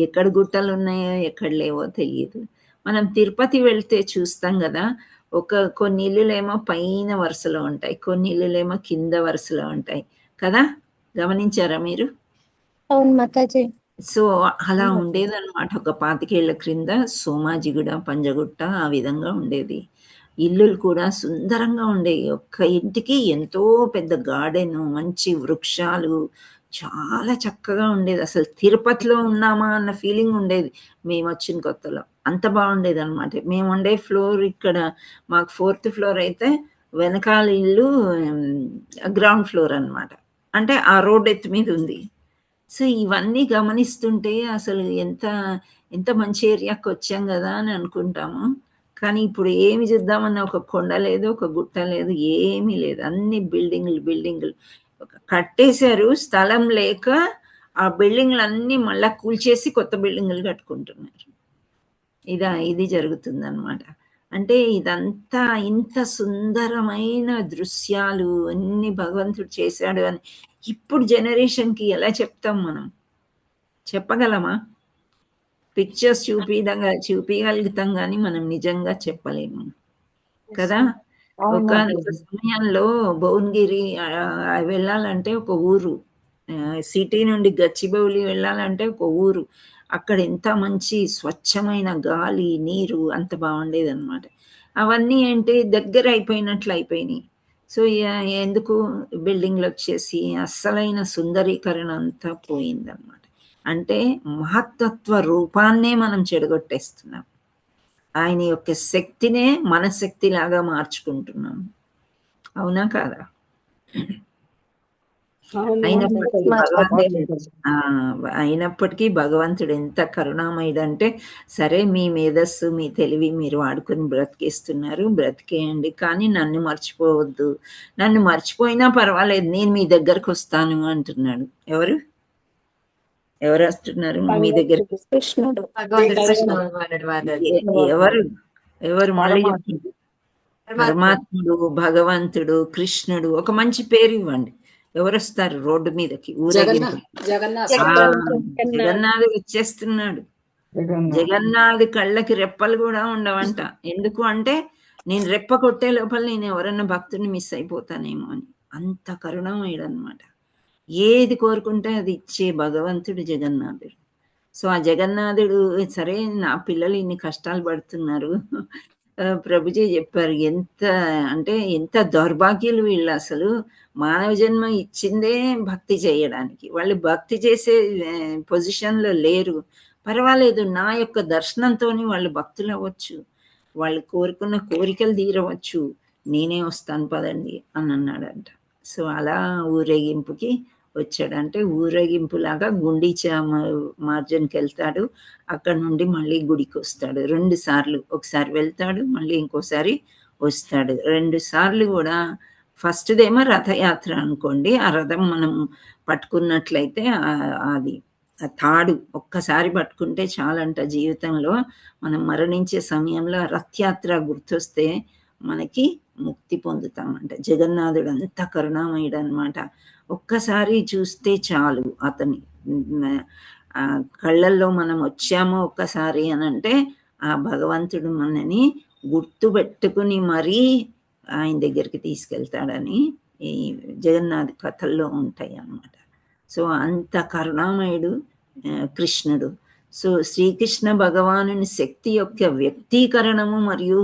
ఎక్కడ గుట్టలు ఉన్నాయో ఎక్కడ లేవో తెలియదు. మనం తిరుపతి వెళ్తే చూస్తాం కదా, కొన్ని ఇల్లులేమో పైన వరుసలో ఉంటాయి, కొన్ని ఇల్లులేమో కింద వరుసలో ఉంటాయి కదా, గమనించారా మీరు? అవును మాతాజీ. సో అలా ఉండేదన్నమాట. ఒక 25 ఏళ్ల క్రింద సోమాజిగూడ, పంజగుట్ట ఆ విధంగా ఉండేది. ఇల్లులు కూడా సుందరంగా ఉండేవి. ఒక్క ఇంటికి ఎంతో పెద్ద గార్డెన్, మంచి వృక్షాలు, చాలా చక్కగా ఉండేది. అసలు తిరుపతిలో ఉన్నామా అన్న ఫీలింగ్ ఉండేది మేము వచ్చిన కొత్తలో. అంత బాగుండేది అనమాట. మేము ఉండే ఫ్లోర్ ఇక్కడ మాకు 4th ఫ్లోర్ అయితే వెనకాల ఇల్లు గ్రౌండ్ ఫ్లోర్ అన్నమాట. అంటే ఆ రోడ్ ఎత్తు మీద ఉంది. సో ఇవన్నీ గమనిస్తుంటే అసలు ఎంత మంచి ఏరియాకి వచ్చాం కదా అని అనుకుంటాము. కానీ ఇప్పుడు ఏమి చూద్దామన్నా ఒక కొండ లేదు, ఒక గుట్ట లేదు, ఏమీ లేదు. అన్ని బిల్డింగ్లు కట్టేశారు. స్థలం లేక ఆ బిల్డింగ్లు అన్నీ మళ్ళా కూల్చేసి కొత్త బిల్డింగ్లు కట్టుకుంటున్నారు. ఇది జరుగుతుంది అనమాట. అంటే ఇదంతా ఇంత సుందరమైన దృశ్యాలు అన్ని భగవంతుడు చేశాడు అని ఇప్పుడు జనరేషన్కి ఎలా చెప్తాం మనం? చెప్పగలమా? పిక్చర్స్ చూపించగలుగుతాం కానీ మనం నిజంగా చెప్పలేము కదా. ఒక సమయంలో భువనగిరి వెళ్ళాలంటే ఒక ఊరు, సిటీ నుండి గచ్చిబౌలి వెళ్ళాలంటే ఒక ఊరు. అక్కడ ఎంత మంచి స్వచ్ఛమైన గాలి, నీరు అంత బాగుండేది అనమాట. అవన్నీ ఏంటి దగ్గర అయిపోయినాయి. సో ఎందుకు బిల్డింగ్లు వచ్చేసి అస్సలైన సుందరీకరణ అంతా పోయిందన్నమాట. అంటే మహత్తత్వ రూపాన్నే మనం చెడగొట్టేస్తున్నాం. ఆయన యొక్క శక్తినే మన శక్తిలాగా మార్చుకుంటున్నాం. అవునా కాదా? అయినప్పటికీ భగవంతుడు ఎంత కరుణామయుడు అంటే, సరే మీ మేధస్సు, మీ తెలివి మీరు వాడుకొని బ్రతికేస్తున్నారు, బ్రతికేయండి, కానీ నన్ను మర్చిపోవద్దు. నన్ను మర్చిపోయినా పర్వాలేదు, నేను మీ దగ్గరకు వస్తాను అంటున్నాడు. ఎవరు వస్తున్నారు మీ దగ్గరికి? కృష్ణుడు. ఎవరు మళ్ళీ చెప్పండి. పరమాత్ముడు, భగవంతుడు, కృష్ణుడు. ఒక మంచి పేరు ఇవ్వండి. ఎవరు వస్తారు రోడ్డు మీదకి? ఊరేగింపు. జగన్నాథుడు వచ్చేస్తున్నాడు. జగన్నాథ్ కళ్ళకి రెప్పలు కూడా ఉండవంట. ఎందుకు అంటే నేను రెప్ప కొట్టే లోపల నేను ఎవరన్నా భక్తుడిని మిస్ అయిపోతానేమో అని. అంత కరుణమయుడు అనమాట. ఏది కోరుకుంటే అది ఇచ్చే భగవంతుడు జగన్నాథుడు. సో ఆ జగన్నాథుడు, సరే నా పిల్లలు ఇన్ని కష్టాలు పడుతున్నారు, ప్రభుజీ చెప్పారు ఎంత దౌర్భాగ్యులు వీళ్ళు, అసలు మానవ జన్మ ఇచ్చిందే భక్తి చేయడానికి, వాళ్ళు భక్తి చేసే పొజిషన్లో లేరు. పర్వాలేదు, నా యొక్క దర్శనంతోనే వాళ్ళు భక్తులు అవ్వచ్చు, వాళ్ళు కోరుకున్న కోరికలు తీరవచ్చు, నేనే వస్తాను పదండి అని అన్నాడంట. సో అలా ఊరేగింపుకి వచ్చాడంటే ఊరేగింపులాగా గుండీచా మార్జన్కి వెళ్తాడు. అక్కడ నుండి మళ్ళీ గుడికి వస్తాడు 2 సార్లు. ఒకసారి వెళ్తాడు, మళ్ళీ ఇంకోసారి వస్తాడు. 2 సార్లు కూడా. ఫస్ట్దేమో రథయాత్ర అనుకోండి. ఆ రథం మనం పట్టుకున్నట్లయితే అది తాడు ఒక్కసారి పట్టుకుంటే చాలంట. జీవితంలో మనం మరణించే సమయంలో రథయాత్ర గుర్తొస్తే మనకి ముక్తి పొందుతామంట. జగన్నాథుడు అంత కరుణామయుడు అనమాట. ఒక్కసారి చూస్తే చాలు అతని కళ్ళల్లో మనం వచ్చామో ఒక్కసారి అని అంటే ఆ భగవంతుడు మనని గుర్తు పెట్టుకుని మరీ ఆయన దగ్గరికి తీసుకెళ్తాడని ఈ జగన్నాథ్ కథల్లో ఉంటాయి అన్నమాట. సో అంత కరుణామయుడు కృష్ణుడు. సో శ్రీకృష్ణ భగవానుని శక్తి యొక్క వ్యక్తీకరణము మరియు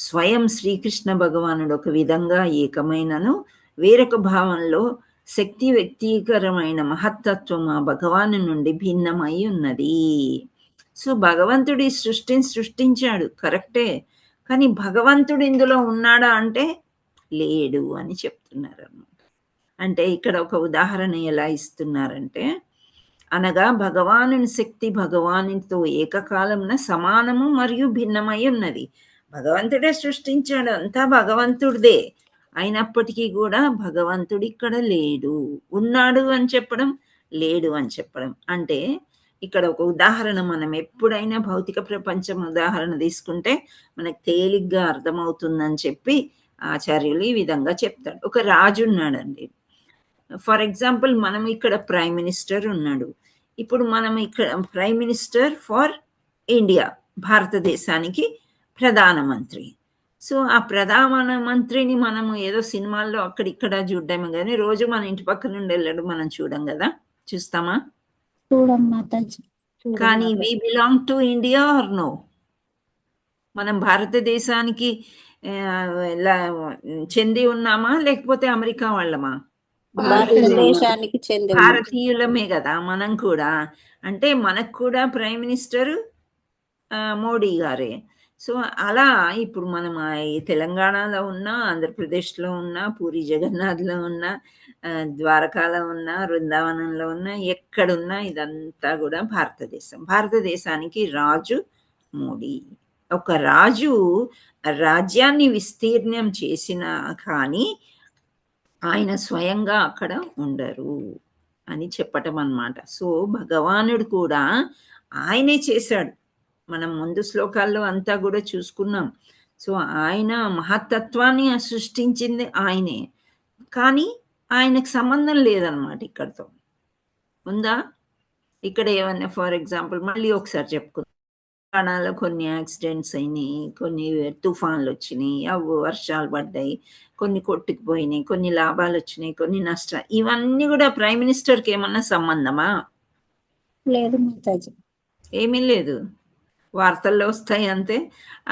స్వయం శ్రీకృష్ణ భగవానుడు ఒక విధంగా ఏకమైనను వేరొక భావంలో శక్తి వ్యక్తీకరమైన మహత్తత్వం ఆ భగవాను నుండి భిన్నమై ఉన్నది. సో భగవంతుడి సృష్టిని సృష్టించాడు కరెక్టే, కానీ భగవంతుడు ఇందులో ఉన్నాడా అంటే లేడు అని చెప్తున్నారు అన్నమాట. అంటే ఇక్కడ ఒక ఉదాహరణ ఎలా ఇస్తున్నారంటే, అనగా భగవానుని శక్తి భగవానునితో ఏకకాలంలో సమానము మరియు భిన్నమై ఉన్నది. భగవంతుడే సృష్టించాడు, అంతా భగవంతుడిదే. అయినప్పటికీ కూడా భగవంతుడు ఇక్కడ లేడు, ఉన్నాడు అని చెప్పడం, లేడు అని చెప్పడం. అంటే ఇక్కడ ఒక ఉదాహరణ, మనం ఎప్పుడైనా భౌతిక ప్రపంచం ఉదాహరణ తీసుకుంటే మనకు తేలిగ్గా అర్థమవుతుందని చెప్పి ఆచార్యులు ఈ విధంగా చెప్తాడు. ఒక రాజు ఉన్నాడండి. ఫర్ ఎగ్జాంపుల్ మనం ఇక్కడ ప్రైమ్ మినిస్టర్ ఉన్నాడు. ఇప్పుడు మనం ఇక్కడ ప్రైమ్ మినిస్టర్ ఫర్ ఇండియా, భారతదేశానికి ప్రధానమంత్రి. సో ఆ ప్రధానమంత్రిని మనము ఏదో సినిమాల్లో అక్కడిక్కడ చూడడమే కానీ రోజు మన ఇంటి పక్క నుండి వెళ్ళడం మనం చూడం కదా, చూస్తామా? చూడం మాతాజీ. కానీ we belong to India or no? మనం భారతదేశానికి చెంది ఉన్నామా లేకపోతే అమెరికా వాళ్ళమా? భారతదేశానికి చెంది భారతీయులమే కదా మనం కూడా. అంటే మనకు కూడా ప్రైమ్ మినిస్టర్ మోడీ గారే. సో అలా ఇప్పుడు మనం ఈ తెలంగాణలో ఉన్నా, ఆంధ్రప్రదేశ్లో ఉన్నా, పూరి జగన్నాథ్లో ఉన్నా, ద్వారకాలో ఉన్నా, బృందావనంలో ఉన్నా, ఎక్కడున్నా ఇదంతా కూడా భారతదేశం. భారతదేశానికి రాజు మోడీ. ఒక రాజు రాజ్యాన్ని విస్తీర్ణం చేసిన కానీ ఆయన స్వయంగా అక్కడ ఉండరు అని చెప్పటం అన్నమాట. సో భగవానుడు కూడా ఆయనే చేశాడు. మనం ముందు శ్లోకాల్లో అంతా కూడా చూసుకున్నాం. సో ఆయన మహత్తత్వాన్ని సృష్టించింది ఆయనే, కానీ ఆయనకు సంబంధం లేదన్నమాట ఇక్కడతో. ఉందా? ఇక్కడ ఏమన్నా ఫర్ ఎగ్జాంపుల్ మళ్ళీ ఒకసారి చెప్పుకుందాం. తెలంగాణలో కొన్ని యాక్సిడెంట్స్ అయినాయి, కొన్ని తుఫాన్లు వచ్చినాయి, అవి వర్షాలు పడ్డాయి, కొన్ని కొట్టుకుపోయినాయి, కొన్ని లాభాలు వచ్చినాయి, కొన్ని నష్టాలు. ఇవన్నీ కూడా ప్రైమ్ మినిస్టర్కి ఏమన్నా సంబంధమా? లేదు మాతాజీ. ఏమీ లేదు, వార్తల్లో వస్తాయి అంతే.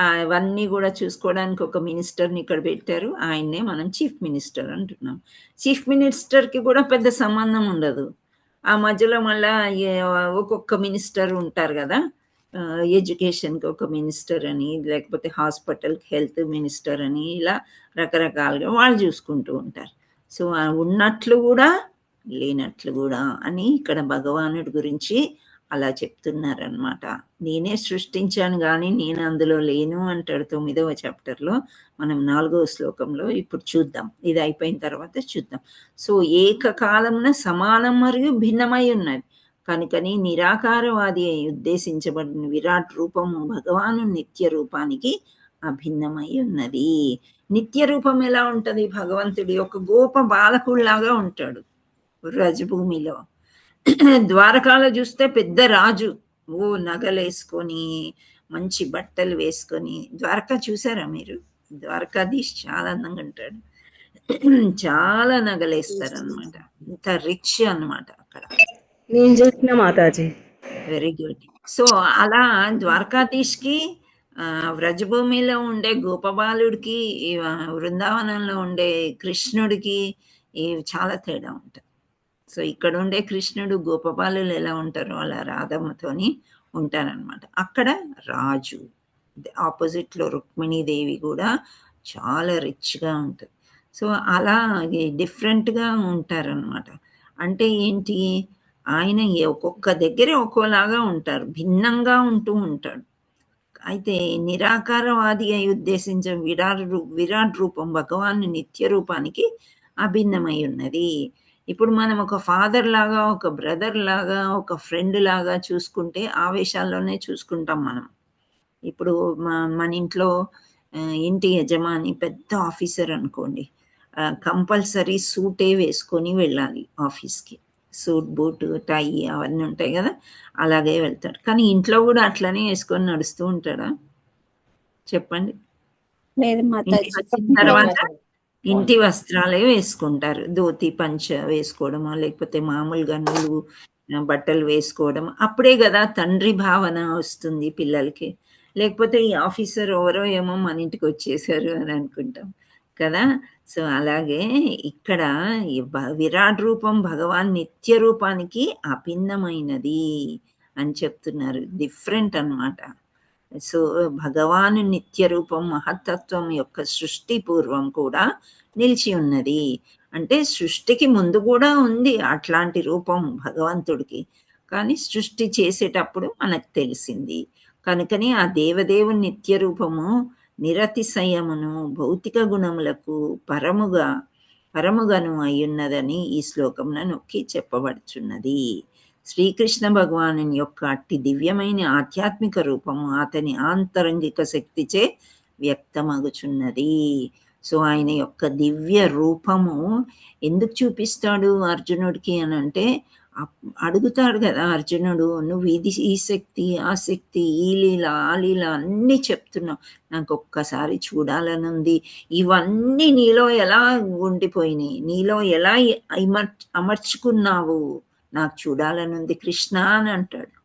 అవన్నీ కూడా చూసుకోవడానికి ఒక మినిస్టర్ని ఇక్కడ పెట్టారు, ఆయన్నే మనం చీఫ్ మినిస్టర్ అంటున్నాం. చీఫ్ మినిస్టర్కి కూడా పెద్ద సంబంధం ఉండదు. ఆ మధ్యలో మళ్ళా ఒక్కొక్క మినిస్టర్ ఉంటారు కదా, ఎడ్యుకేషన్కి ఒక మినిస్టర్ అని, లేకపోతే హాస్పిటల్కి హెల్త్ మినిస్టర్ అని, ఇలా రకరకాలుగా వాళ్ళు చూసుకుంటూ ఉంటారు. సో ఉన్నట్లు కూడా లేనట్లు కూడా అని ఇక్కడ భగవానుడి గురించి అలా చెప్తున్నారనమాట. నేనే సృష్టించాను కానీ నేను అందులో లేను అంటాడు 9వ చాప్టర్లో. మనం 4వ శ్లోకంలో ఇప్పుడు చూద్దాం, ఇది అయిపోయిన తర్వాత చూద్దాం. సో ఏకకాలంలో సమానం మరియు భిన్నమై ఉన్నది కనుకని నిరాకారవాది అయి ఉద్దేశించబడిన విరాట్ రూపము భగవాను నిత్య రూపానికి అభిన్నమై ఉన్నది. నిత్య రూపం ఎలా ఉంటది? భగవంతుడి ఒక గోప బాలకుడిలాగా ఉంటాడు రజభూమిలో. ద్వారకాలో చూస్తే పెద్ద రాజు, నగలేసుకొని మంచి బట్టలు వేసుకొని. ద్వారకా చూసారా మీరు? ద్వారకాధీష్ చాలా అందంగా ఉంటాడు, చాలా నగలేస్తారు అనమాట, ఇంత రిచ్ అన్నమాట అక్కడ. నేను చూసిన మాతాజీ. Very good. సో అలా ద్వారకాధీష్కి వ్రజభూమిలో ఉండే గోపబాలుడికి బృందావనంలో ఉండే కృష్ణుడికి చాలా తేడా ఉంటుంది. సో ఇక్కడ ఉండే కృష్ణుడు గోపబాలులు ఎలా ఉంటారో అలా రాధమ్మతోని ఉంటారనమాట. అక్కడ రాజు ఆపోజిట్లో రుక్మిణీదేవి కూడా చాలా రిచ్గా ఉంటుంది. సో అలా డిఫరెంట్గా ఉంటారనమాట. అంటే ఏంటి, ఆయన ఒక్కొక్క దగ్గర ఒక్కోలాగా ఉంటారు, భిన్నంగా ఉంటూ ఉంటాడు. అయితే నిరాకారవాది అయి ఉద్దేశించిన విరాట్ రూపం భగవాను నిత్య రూపానికి అభిన్నమై ఉన్నది. ఇప్పుడు మనం ఒక ఫాదర్ లాగా, ఒక బ్రదర్ లాగా, ఒక ఫ్రెండ్ లాగా చూసుకుంటే ఆవేశాల్లోనే చూసుకుంటాం మనం. ఇప్పుడు మన ఇంట్లో ఇంటి యజమాని పెద్ద ఆఫీసర్ అనుకోండి, కంపల్సరీ సూటే వేసుకొని వెళ్ళాలి ఆఫీస్కి. సూట్ బూట్ టై అవన్నీ ఉంటాయి కదా, అలాగే వెళ్తాడు. కానీ ఇంట్లో కూడా అట్లనే వేసుకొని నడుస్తూ ఉంటాడా చెప్పండి? తర్వాత ఇంటి వస్త్రాలే వేసుకుంటారు, ధోతి పంచ వేసుకోవడమో లేకపోతే మామూలుగా నూలు బట్టలు వేసుకోవడం. అప్పుడే కదా తండ్రి భావన వస్తుంది పిల్లలకి. లేకపోతే ఈ ఆఫీసర్ ఎవరో ఏమో మన ఇంటికి వచ్చేసారు అని అనుకుంటాం. కదా. సో అలాగే ఇక్కడ ఈ విరాట్ రూపం భగవాన్ నిత్య రూపానికి అభిన్నమైనది అని చెప్తున్నారు. డిఫరెంట్ అన్నమాట. సో భగవాను నిత్య రూపం మహత్తత్వం యొక్క సృష్టి పూర్వం కూడా నిలిచి ఉన్నది. అంటే సృష్టికి ముందు కూడా ఉంది అట్లాంటి రూపం భగవంతుడికి, కానీ సృష్టి చేసేటప్పుడు మనకు తెలిసింది. కనుకనే ఆ దేవదేవుని నిత్య రూపము నిరతిశయమును భౌతిక గుణములకు పరముగను అయ్యున్నదని ఈ శ్లోకంలో నొక్కి చెప్పబడుచున్నది. శ్రీకృష్ణ భగవాను యొక్క అట్టి దివ్యమైన ఆధ్యాత్మిక రూపము అతని ఆంతరంగిక శక్తిచే వ్యక్తమగుచున్నది. సో ఆయన యొక్క దివ్య రూపము ఎందుకు చూపిస్తాడు అర్జునుడికి అని అంటే, అడుగుతాడు కదా అర్జునుడు, నువ్వు ఇది ఈ శక్తి ఆ శక్తి ఈ లీల ఆ లీల అన్నీ చెప్తున్నావు, నాకు ఒక్కసారి చూడాలనుంది, ఇవన్నీ నీలో ఎలా ఉండిపోయినాయి, నీలో ఎలా అమర్చుకున్నావు, నాకు చూడాలనుంది కృష్ణ అని అంటాడు.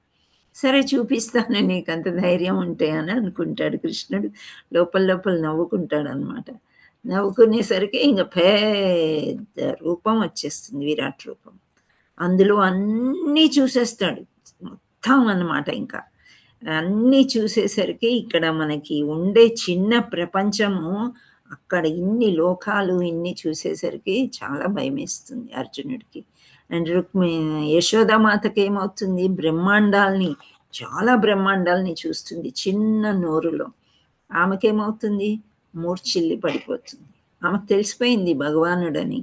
సరే చూపిస్తాను నీకు అంత ధైర్యం ఉంటే అని అనుకుంటాడు కృష్ణుడు. లోపల నవ్వుకుంటాడు అనమాట. నవ్వుకునేసరికి ఇంకా పెద్ద రూపం వచ్చేస్తుంది, విరాట్ రూపం. అందులో అన్నీ చూసేస్తాడు మొత్తం అన్నమాట. ఇంకా అన్నీ చూసేసరికి ఇక్కడ మనకి ఉండే చిన్న ప్రపంచము, అక్కడ ఇన్ని లోకాలు ఇన్ని చూసేసరికి చాలా భయం వేస్తుంది అర్జునుడికి. అండ్ యశోదామాతకి ఏమవుతుంది, బ్రహ్మాండాల్ని చాలా బ్రహ్మాండాల్ని చూస్తుంది చిన్న నోరులో. ఆమెకేమవుతుంది, మూర్ఛిల్లి పడిపోతుంది. ఆమెకు తెలిసిపోయింది భగవానుడని.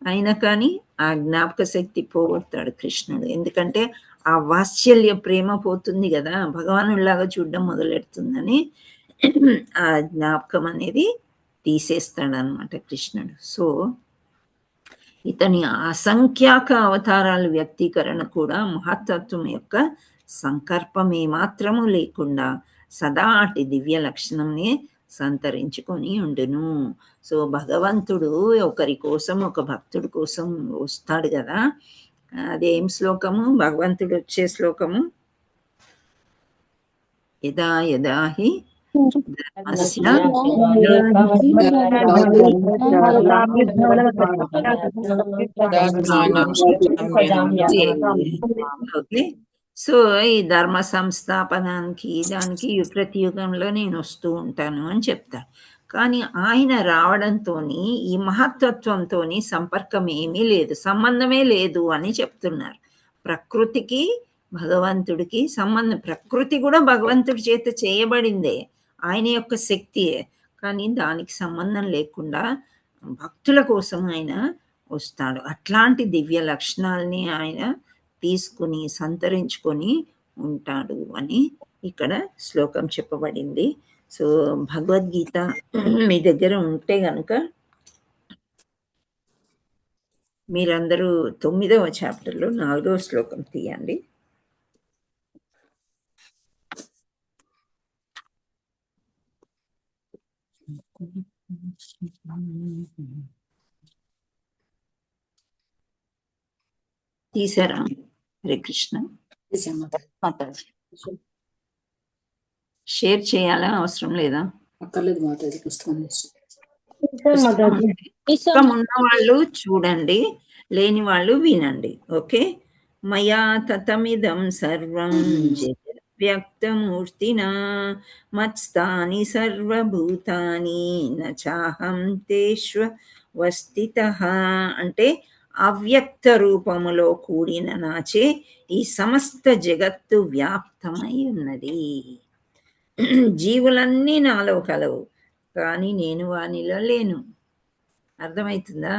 అయినా కానీ ఆ జ్ఞాపక శక్తి పోగొడతాడు కృష్ణుడు. ఎందుకంటే ఆ వాత్సల్య ప్రేమ పోతుంది కదా, భగవానుడిలాగా చూడడం మొదలెడుతుందని ఆ జ్ఞాపకం అనేది తీసేస్తాడు అనమాట కృష్ణుడు. సో ఇతని అసంఖ్యాక అవతారాల వ్యక్తీకరణ కూడా మహత్తత్వం యొక్క సంకల్పమే మాత్రము లేకుండా సదా అటు దివ్య లక్షణంని సంతరించుకొని ఉండును. సో భగవంతుడు ఒకరి కోసం, ఒక భక్తుడి కోసం వస్తాడు కదా. అదేం శ్లోకము, భగవంతుడు వచ్చే శ్లోకము, యదా యదా హి ఓకే. సో ఈ ధర్మ సంస్థాపనానికి దానికి ప్రతి యుగంలో నేను వస్తూ ఉంటాను అని చెప్తాడు. కానీ ఆయన రావడంతో ఈ మహత్తత్వంతో సంపర్కం ఏమీ లేదు, సంబంధమే లేదు అని చెప్తున్నారు. ప్రకృతికి భగవంతుడికి సంబంధం, ప్రకృతి కూడా భగవంతుడి చేత చేయబడిందే, ఆయన యొక్క శక్తియే, కానీ దానికి సంబంధం లేకుండా భక్తుల కోసం ఆయన వస్తాడు. అట్లాంటి దివ్య లక్షణాలని ఆయన తీసుకుని సంతరించుకొని ఉంటాడు అని ఇక్కడ శ్లోకం చెప్పబడింది. సో భగవద్గీత మీ దగ్గర ఉంటే గనుక మీరందరూ 9వ చాప్టర్లో 4వ శ్లోకం తీయండి. తీసారా? హరే కృష్ణ. షేర్ చేయాలా, అవసరం లేదా? పుస్తకం ఉన్న వాళ్ళు చూడండి, లేని వాళ్ళు వినండి. ఓకే. మయా తతమిదం సర్వం జగద్వ్యక్తమూర్తినా మత్స్థాని సర్వభూతాని నచాహం తేష్వస్థితః. అంటే అవ్యక్త రూపములో కూడిన నాచే ఈ సమస్త జగత్తు వ్యాప్తమై ఉన్నది. జీవులన్నీ నాలో కలవు, కానీ నేను వానిలో లేను. అర్థమవుతుందా?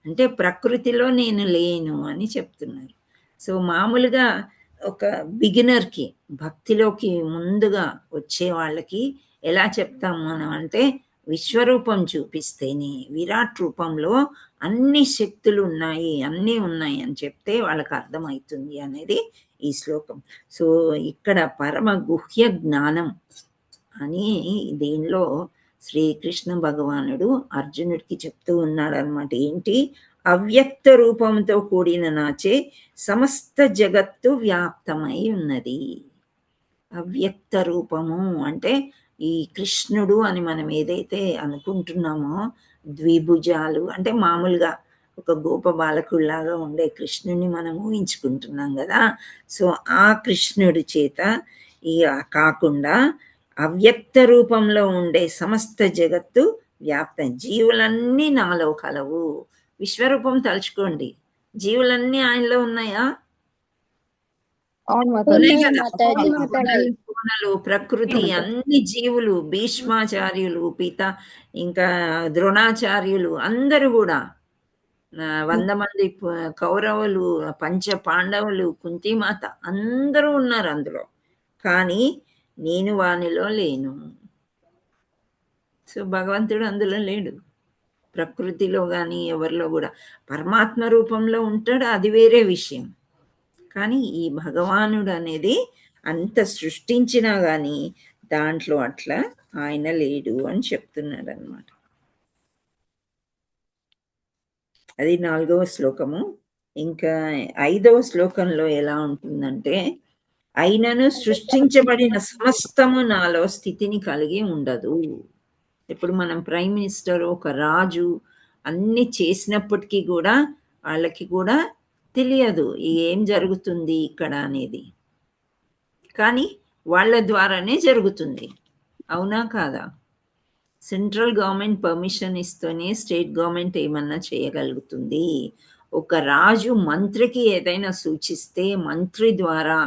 అంటే ప్రకృతిలో నేను లేను అని చెప్తున్నారు. సో మామూలుగా ఒక బిగినర్కి, భక్తిలోకి ముందుగా వచ్చే వాళ్ళకి ఎలా చెప్తాం మనం అంటే, విశ్వరూపం చూపిస్తేనే, విరాట్ రూపంలో అన్ని శక్తులు ఉన్నాయి, అన్నీ ఉన్నాయి అని చెప్తే వాళ్ళకి అర్థమవుతుంది అనేది ఈ శ్లోకం. సో ఇక్కడ పరమ గుహ్య జ్ఞానం అని దీనిలో శ్రీకృష్ణ భగవానుడు అర్జునుడికి చెప్తూ ఉన్నాడు అనమాట. ఏంటి? అవ్యక్త రూపంతో కూడిన నాచే సమస్త జగత్తు వ్యాప్తమై ఉన్నది. అవ్యక్త రూపము అంటే ఈ కృష్ణుడు అని మనం ఏదైతే అనుకుంటున్నామో ద్విభుజాలు అంటే మామూలుగా ఒక గోప బాలకుడిలాగా ఉండే కృష్ణుని మనం ఊహించుకుంటున్నాం కదా. సో ఆ కృష్ణుడి చేత ఈ కాకుండా అవ్యక్త రూపంలో ఉండే సమస్త జగత్తు వ్యాప్తం. జీవులన్నీ నాలో కలవు. విశ్వరూపం తలుచుకోండి, జీవులన్నీ ఆయనలో ఉన్నాయా? ఉన్నాయి కదా. కోనలు కోనలు ప్రకృతి, అన్ని జీవులు, భీష్మాచార్యులు, ఇంకా ద్రోణాచార్యులు అందరూ కూడా 100 మంది కౌరవులు, పంచ పాండవులు, కుంతిమాత అందరూ ఉన్నారు అందులో. కానీ నేను వానిలో లేను. సో భగవంతుడు అందులో లేడు, ప్రకృతిలో కానీ ఎవరిలో కూడా. పరమాత్మ రూపంలో ఉంటాడు, అది వేరే విషయం. కానీ ఈ భగవానుడు అనేది అంత సృష్టించినా కానీ దాంట్లో అట్లా ఆయన లేడు అని చెప్తున్నాడు అన్నమాట. అది 4వ శ్లోకము. ఇంకా 5వ శ్లోకంలో ఎలా ఉంటుందంటే, అయినను సృష్టించబడిన సమస్తము నాలో స్థితిని కలిగి ఉండదు. ఇప్పుడు మనం ప్రైమ్ మినిస్టర్, ఒక రాజు అన్ని చేసినప్పటికీ కూడా వాళ్ళకి కూడా తెలియదు ఏం జరుగుతుంది ఇక్కడ అనేది. కానీ వాళ్ళ ద్వారానే జరుగుతుంది, అవునా కాదా? సెంట్రల్ గవర్నమెంట్ పర్మిషన్ ఇస్తేనే స్టేట్ గవర్నమెంట్ ఏమన్నా చేయగలుగుతుంది. ఒక రాజు మంత్రికి ఏదైనా సూచిస్తే మంత్రి ద్వారా,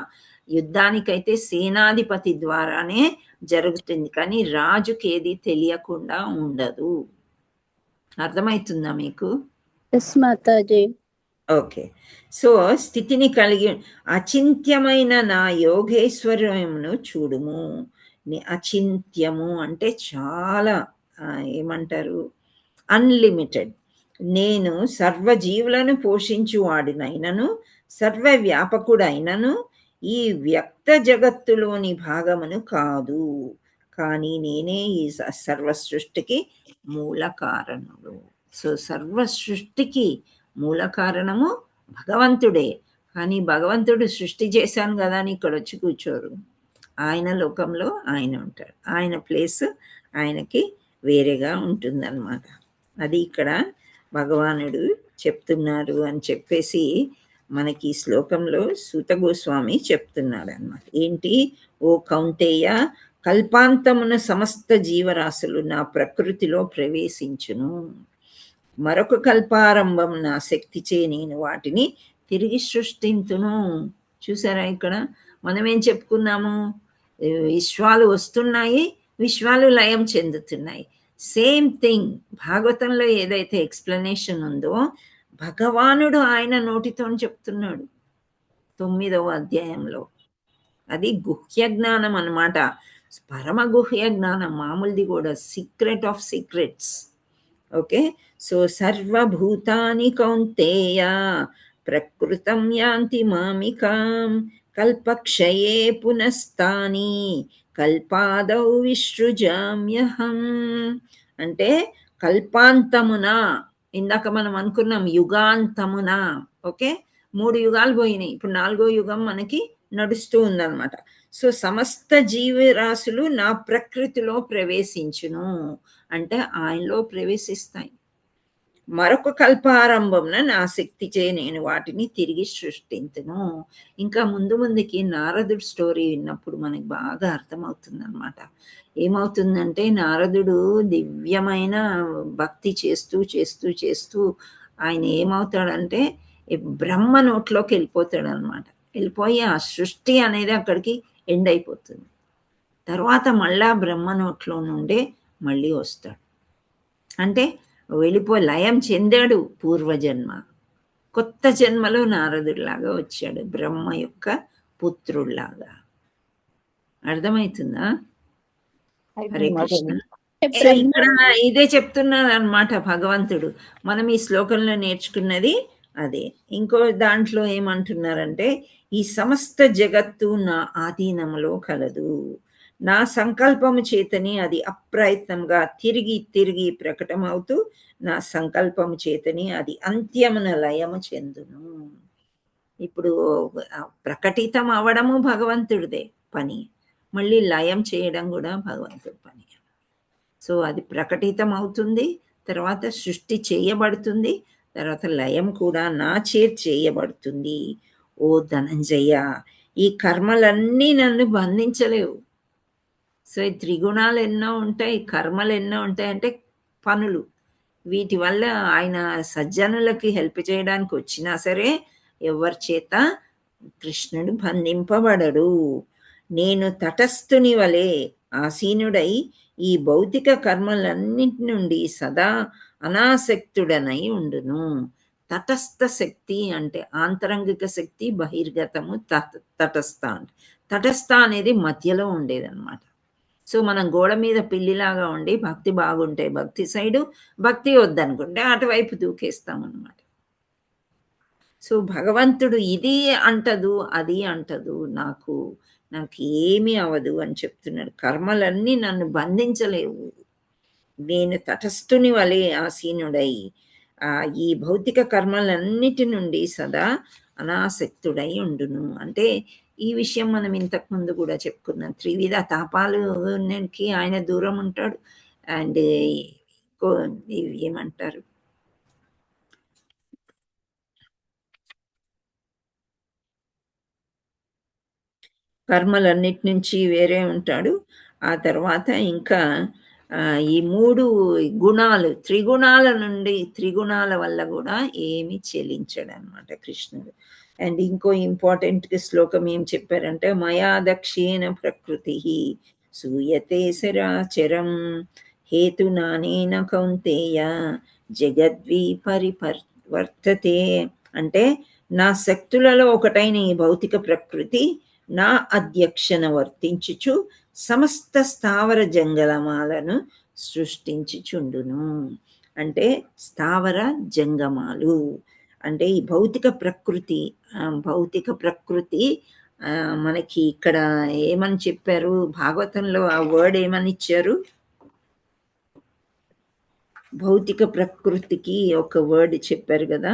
యుద్ధానికైతే సేనాధిపతి ద్వారానే జరుగుతుంది, కానీ రాజుకి ఏది తెలియకుండా ఉండదు. అర్థమవుతుందా మీకు? ఓకే. సో స్థితిని కలిగి అచింత్యమైన నా యోగేశ్వరమును చూడుము. అచింత్యము అంటే చాలా ఏమంటారు, అన్లిమిటెడ్. నేను సర్వజీవులను పోషించువాడినైనను సర్వవ్యాపకుడైనను ఈ వ్యక్త జగత్తులోని భాగమును కాదు, కానీ నేనే ఈ సర్వ సృష్టికి మూల కారణుడు. సో సర్వ సృష్టికి మూల కారణము భగవంతుడే. కానీ భగవంతుడు సృష్టి చేశాను కదా అని ఇక్కడ వచ్చి కూర్చోరు. ఆయన లోకంలో ఆయన ఉంటాడు, ఆయన ప్లేస్ ఆయనకి వేరేగా ఉంటుందన్నమాట. అది ఇక్కడ భగవానుడు చెప్తున్నారు అని చెప్పేసి మనకి ఈ శ్లోకంలో సూత గోస్వామి చెప్తున్నాడు అన్నమాట. ఏంటి? ఓ కౌంతేయ, కల్పాంతమున సమస్త జీవరాశులు నా ప్రకృతిలో ప్రవేశించును. మరొక కల్పారంభం నా శక్తిచే నేను వాటిని తిరిగి సృష్టింతును. చూసారా, ఇక్కడ మనం ఏం చెప్పుకున్నాము? విశ్వాలు వస్తున్నాయి, విశ్వాలు లయం చెందుతున్నాయి. సేమ్ థింగ్ భాగవతంలో ఏదైతే ఎక్స్ప్లెనేషన్ ఉందో భగవానుడు ఆయన నోటితో చెప్తున్నాడు 9వ అధ్యాయంలో. అది గుహ్య జ్ఞానం అన్నమాట, పరమ గుహ్య జ్ఞానం, మామూలుది కూడా, secret of secrets. Okay. So సర్వభూతాని కౌంతేయ ప్రకృతం యాంతి మామికాం కల్పక్షయే పునస్తాని కల్పాదౌ విసృజామ్యహం. అంటే కల్పాంతమున, ఇందాక మనం అనుకున్నాం యుగాంతమున. ఓకే, 3 యుగాలు పోయినాయి, ఇప్పుడు 4వ యుగం మనకి నడుస్తూ ఉందన్నమాట. సో సమస్త జీవరాశులు నా ప్రకృతిలో ప్రవేశించును అంటే ఆయనలో ప్రవేశిస్తాయి. మరొక కల్పారంభంన నా శక్తిచే నేను వాటిని తిరిగి సృష్టించును. ఇంకా ముందుకి నారదుడు స్టోరీ విన్నప్పుడు మనకి బాగా అర్థమవుతుంది అనమాట. ఏమవుతుందంటే నారదుడు దివ్యమైన భక్తి చేస్తూ చేస్తూ చేస్తూ ఆయన ఏమవుతాడంటే బ్రహ్మ నోట్లోకి వెళ్ళిపోతాడు అనమాట. వెళ్ళిపోయి ఆ సృష్టి అనేది అక్కడికి ఎండ్ అయిపోతుంది. తర్వాత మళ్ళా బ్రహ్మ నోట్లో నుండే మళ్ళీ వస్తాడు. అంటే లయం చెందాడు పూర్వజన్మ, కొత్త జన్మలో నారదుడిలాగా వచ్చాడు, బ్రహ్మ యొక్క పుత్రుడిలాగా. అర్థమవుతుందా? హరే కృష్ణ. ఇక్కడ ఇదే చెప్తున్నాడు అనమాట భగవంతుడు. మనం ఈ శ్లోకంలో నేర్చుకున్నది అదే. ఇంకో దాంట్లో ఏమంటున్నారంటే, ఈ సమస్త జగత్తు నా ఆధీనంలో కలదు, నా సంకల్పము చేతని అది అప్రయత్నంగా తిరిగి తిరిగి ప్రకటమవుతూ నా సంకల్పము చేతని అది అంత్యమున లయము చెందును. ఇప్పుడు ప్రకటితం అవడము భగవంతుడిదే పని, మళ్ళీ లయం చేయడం కూడా భగవంతుడి పని. సో అది ప్రకటితం అవుతుంది, తర్వాత సృష్టి చేయబడుతుంది, తర్వాత లయం కూడా నా చేతి చేయబడుతుంది. ఓ ధనంజయ, ఈ కర్మలన్నీ నన్ను బంధించలేవు. సో ఈ త్రిగుణాలు ఎన్నో ఉంటాయి, కర్మలు ఎన్నో ఉంటాయి, అంటే పనులు. వీటి వల్ల ఆయన సజ్జనులకి హెల్ప్ చేయడానికి వచ్చినా సరే ఎవరి చేత కృష్ణుడు బంధింపబడడు. నేను తటస్థుని వలె ఆసీనుడై ఈ భౌతిక కర్మలన్నింటి నుండి సదా అనాసక్తుడనై ఉండును. తటస్థ శక్తి అంటే ఆంతరంగిక శక్తి, బహిర్గతము తటస్థ. తటస్థ అనేది మధ్యలో ఉండేదన్నమాట. సో మనం గోడ మీద పిల్లిలాగా ఉండి భక్తి బాగుంటే భక్తి సైడు, భక్తి వద్దనుకుంటే అటువైపు దూకేస్తాం అన్నమాట. సో భగవంతుడు ఇది అంటదు అది అంటదు, నాకు ఏమీ అవదు అని చెప్తున్నాడు. కర్మలన్నీ నన్ను బంధించలేవు, నేను తటస్థుని వలె ఆసీనుడై ఈ భౌతిక కర్మలన్నిటి నుండి సదా అనాసక్తుడై ఉండును. అంటే ఈ విషయం మనం ఇంతకు ముందు కూడా చెప్పుకున్నాం. త్రివిధ తాపాలుకి ఆయన దూరం ఉంటాడు. అండ్ ఏమంటారు, కర్మలన్నిటి నుంచి వేరే ఉంటాడు. ఆ తర్వాత ఇంకా ఈ 3 గుణాలు, త్రిగుణాల వల్ల కూడా ఏమి చెలించడు అనమాట కృష్ణుడు. అండ్ ఇంకో ఇంపార్టెంట్ శ్లోకం ఏం చెప్పారంటే, మయా దక్షిణ ప్రకృతి సూయతే సరాచరం హేతునానేన కౌంతేయ జగద్వి పరివర్తతే. అంటే నా శక్తులలో ఒకటైన ఈ భౌతిక ప్రకృతి నా అధ్యక్షన వర్తించుచు సమస్త స్థావర జంగమాలను సృష్టించుచుండును. అంటే స్థావర జంగమాలు అంటే ఈ భౌతిక ప్రకృతి మనకి ఇక్కడ ఏమని చెప్పారు, భాగవతంలో ఆ వర్డ్ ఏమని ఇచ్చారు, భౌతిక ప్రకృతికి ఒక వర్డ్ చెప్పారు కదా,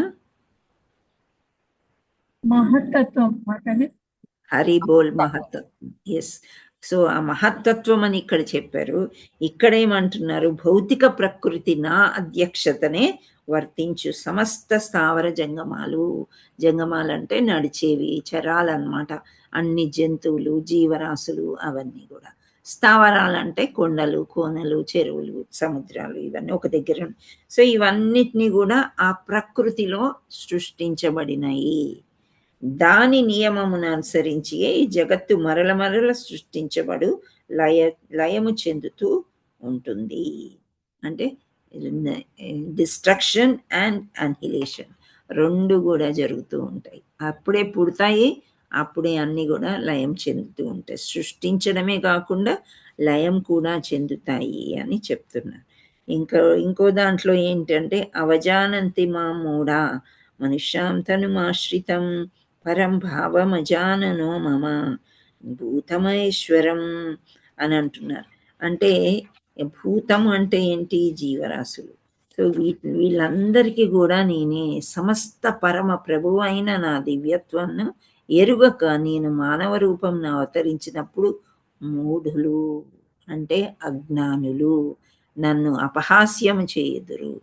మహత్తత్వం. హరి బోల్ మహత్తత్వం. ఎస్. సో ఆ మహత్తత్వం అని ఇక్కడ చెప్పారు. ఇక్కడ ఏమంటున్నారు, భౌతిక ప్రకృతి నా అధ్యక్షతనే వర్తించు సమస్త స్థావర జంగమాలు అంటే నడిచేవి, చరాలన్నమాట. అన్ని జంతువులు, జీవరాశులు అవన్నీ కూడా. స్థావరాలంటే కొండలు, కోనలు, చెరువులు, సముద్రాలు, ఇవన్నీ ఒక దగ్గర. సో ఇవన్నిటినీ కూడా ఆ ప్రకృతిలో సృష్టించబడినాయి. దాని నియమమును అనుసరించి ఈ జగత్తు మరల సృష్టించబడు లయము చెందుతూ ఉంటుంది. అంటే డిస్ట్రక్షన్ అండ్ అన్హిలేషన్ 2 కూడా జరుగుతూ ఉంటాయి. అప్పుడే పుడతాయి, అప్పుడే అన్ని కూడా లయం చెందుతూ ఉంటాయి. సృష్టించడమే కాకుండా లయం కూడా చెందుతాయి అని చెప్తున్నారు. ఇంకో దాంట్లో ఏంటంటే, అవజానంతి మా మూఢ మనుష్యాం తనుమాశ్రితం పరం భావమజాననో మమ భూతమేశ్వరం అని అంటున్నారు. అంటే భూతం అంటే ఏంటి, జీవరాశులు. సో వీళ్ళందరికీ కూడా నేనే సమస్త పరమ ప్రభువు అయిన నా దివ్యత్వాన్ని ఎరుగక నేను మానవ రూపం అవతరించినప్పుడు మూఢులు అంటే అజ్ఞానులు నన్ను అపహాస్యం చేయుదురు.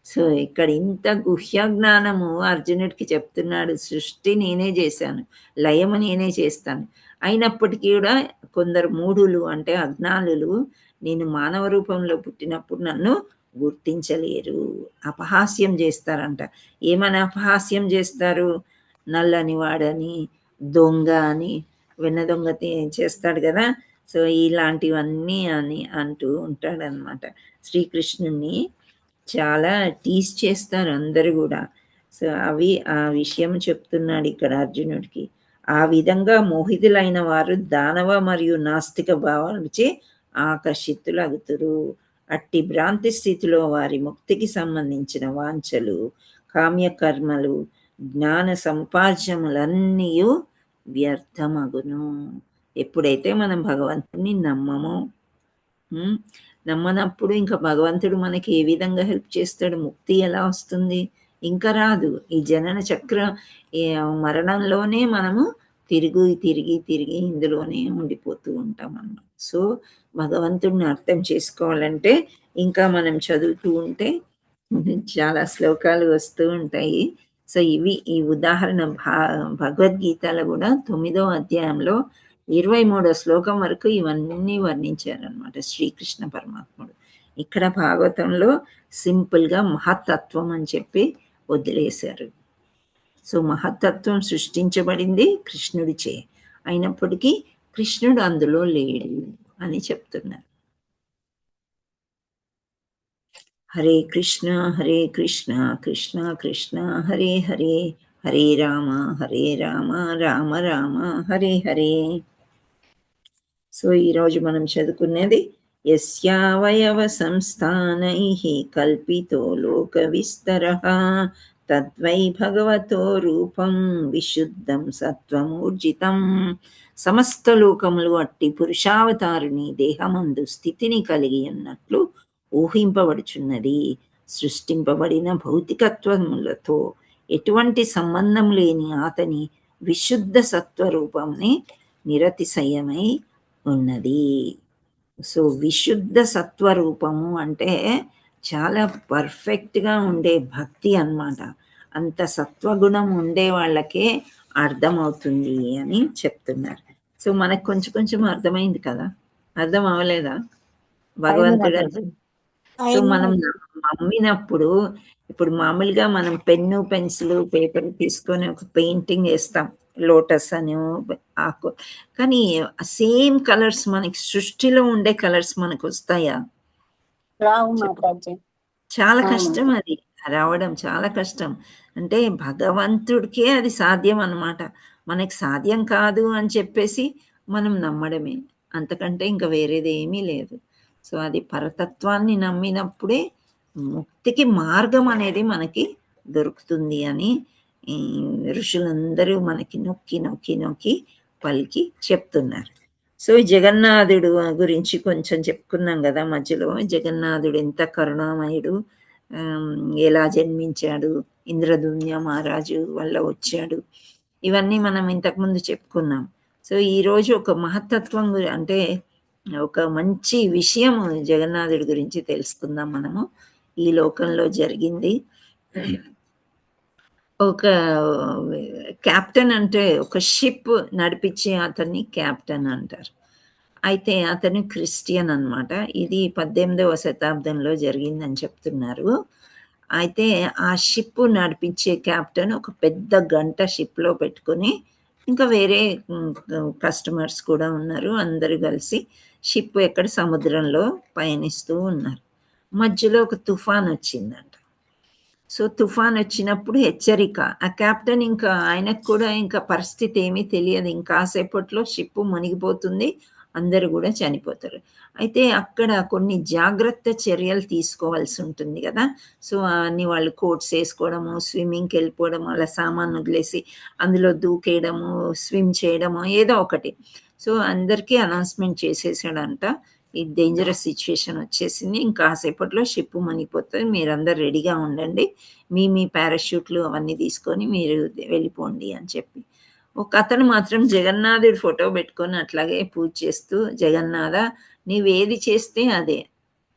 సో ఇక్కడ ఇంత గుహ్య జ్ఞానము అర్జునుడికి చెప్తున్నాడు. సృష్టి నేనే చేశాను, లయము నేనే చేస్తాను, అయినప్పటికీ కూడా కొందరు మూఢులు అంటే అజ్ఞానులు నేను మానవ రూపంలో పుట్టినప్పుడు నన్ను గుర్తించలేరు, అపహాస్యం చేస్తారంట. ఏమని అపహాస్యం చేస్తారు, నల్లని వాడని, దొంగ అని, వెన్న దొంగ చేస్తాడు కదా. సో ఇలాంటివన్నీ అని అంటూ ఉంటాడనమాట. శ్రీకృష్ణుని చాలా టీస్ చేస్తారు అందరూ కూడా. సో ఆ విషయం చెప్తున్నాడు ఇక్కడ అర్జునుడికి. ఆ విధంగా మోహితులైన వారు దానవ మరియు నాస్తిక భావాలచే ఆకర్షితులగుతురు. అట్టి భ్రాంతి స్థితిలో వారి ముక్తికి సంబంధించిన వాంఛలు, కామ్యకర్మలు, జ్ఞాన సంపార్జములన్నీ వ్యర్థమగును. ఎప్పుడైతే మనం భగవంతుని నమ్మనప్పుడు ఇంకా భగవంతుడు మనకి ఏ విధంగా హెల్ప్ చేస్తాడు, ముక్తి ఎలా వస్తుంది, ఇంకా రాదు. ఈ జనన చక్ర మరణంలోనే మనము తిరిగి ఇందులోనే ఉండిపోతూ ఉంటాం అన్నమాట. సో భగవంతుడిని అర్థం చేసుకోవాలంటే ఇంకా మనం చదువుతూ ఉంటే చాలా శ్లోకాలు వస్తూ ఉంటాయి. సో ఇవి ఈ ఉదాహరణ భగవద్గీతలో కూడా 9వ అధ్యాయంలో 23వ శ్లోకం వరకు ఇవన్నీ వర్ణించారనమాట శ్రీకృష్ణ పరమాత్ముడు. ఇక్కడ భాగవతంలో సింపుల్గా మహత్తత్వం అని చెప్పి వదిలేశారు. సో మహత్తత్వం సృష్టించబడింది కృష్ణుడిచే, అయినప్పటికీ కృష్ణుడు అందులో లేడు అని చెప్తున్నారు. హరే కృష్ణ కృష్ణ కృష్ణ హరే హరే, హరే రామ రామ రామ హరే హరే. సో ఈరోజు మనం చదువుకునేది యస్యావయవ సంస్థానైః కల్పితో లోక విస్తరః తద్వై భగవతో రూపం విశుద్ధం సత్వమూర్జితం. సమస్త లోకములు అట్టి పురుషావతారుని దేహమందు స్థితిని కలిగి ఉన్నట్లు ఊహింపబడుచున్నది. సృష్టింపబడిన భౌతికత్వములతో ఎటువంటి సంబంధం లేని అతని విశుద్ధ సత్వరూపంని నిరతిశయమై ఉన్నది. సో విశుద్ధ సత్వరూపము అంటే చాలా పర్ఫెక్ట్గా ఉండే భక్తి అన్నమాట. అంత సత్వగుణం ఉండే వాళ్ళకే అర్థమవుతుంది అని చెప్తున్నారు. సో మనకు కొంచెం అర్థమైంది కదా, అర్థం అవ్వలేదా భగవంతుడు? సో మనం నమ్మినప్పుడు ఇప్పుడు మామూలుగా మనం పెన్ను పెన్సిల్ పేపర్ తీసుకొని ఒక పెయింటింగ్ వేస్తాం, లోటస్ అని ఆకు, కానీ సేమ్ కలర్స్ మనకి సృష్టిలో ఉండే కలర్స్ మనకు వస్తాయా? చాలా కష్టం, అది రావడం చాలా కష్టం. అంటే భగవంతుడికే అది సాధ్యం అన్నమాట. మనకి సాధ్యం కాదు అని చెప్పేసి మనం నమ్మడమే, అంతకంటే ఇంకా వేరేది ఏమీ లేదు. సో అది పరతత్వాన్ని నమ్మినప్పుడే ముక్తికి మార్గం అనేది మనకి దొరుకుతుంది అని ఋషులందరూ మనకి నొక్కి పలికి చెప్తున్నారు. సో జగన్నాథుడు గురించి కొంచెం చెప్పుకున్నాం కదా మధ్యలో. జగన్నాథుడు ఎంత కరుణామయుడు, ఎలా జన్మించాడు, ఇంద్రదుమ్య మహారాజు వల్ల వచ్చాడు, ఇవన్నీ మనం ఇంతకుముందు చెప్పుకున్నాం. సో ఈరోజు ఒక మహత్తత్వం అంటే ఒక మంచి విషయం జగన్నాథుడి గురించి తెలుసుకుందాం మనము. ఈ లోకంలో జరిగింది, ఒక క్యాప్టెన్ అంటే ఒక షిప్ నడిపించే అతన్ని క్యాప్టెన్ అంటారు. అయితే అతను క్రిస్టియన్ అన్నమాట. ఇది 18వ శతాబ్దంలో జరిగిందని చెప్తున్నారు. అయితే ఆ షిప్ నడిపించే క్యాప్టెన్ ఒక పెద్ద గంట షిప్లో పెట్టుకొని, ఇంకా వేరే కస్టమర్స్ కూడా ఉన్నారు, అందరూ కలిసి షిప్ ఎక్కడ సముద్రంలో పయనిస్తూ ఉన్నారు. మధ్యలో ఒక తుఫాన్ వచ్చిందంట. సో తుఫాన్ వచ్చినప్పుడు హెచ్చరిక, ఆ క్యాప్టెన్ ఇంకా ఆయనకు కూడా ఇంకా పరిస్థితి ఏమీ తెలియదు, ఇంకాసేపట్లో షిప్ మునిగిపోతుంది, అందరూ కూడా చనిపోతారు. అయితే అక్కడ కొన్ని జాగ్రత్త చర్యలు తీసుకోవాల్సి ఉంటుంది కదా. సో అన్ని వాళ్ళు కోట్స్ వేసుకోవడము, స్విమ్మింగ్కి వెళ్ళిపోవడము, అలా సామాన్ వదిలేసి అందులో దూకేయడము, స్విమ్ చేయడము, ఏదో ఒకటి. సో అందరికీ అనౌన్స్మెంట్ చేసేసాడంట, ఈ డేంజరస్ సిచ్యువేషన్ వచ్చేసింది, ఇంకాసేపట్లో షిప్ మునిగిపోతుంది, మీరందరు రెడీగా ఉండండి, మీ పారాషూట్లు అవన్నీ తీసుకొని మీరు వెళ్ళిపోండి అని చెప్పి. ఒక అతను మాత్రం జగన్నాథుడి ఫోటో పెట్టుకొని అట్లాగే పూజ చేస్తూ, జగన్నాథ నీవేది చేస్తే అదే,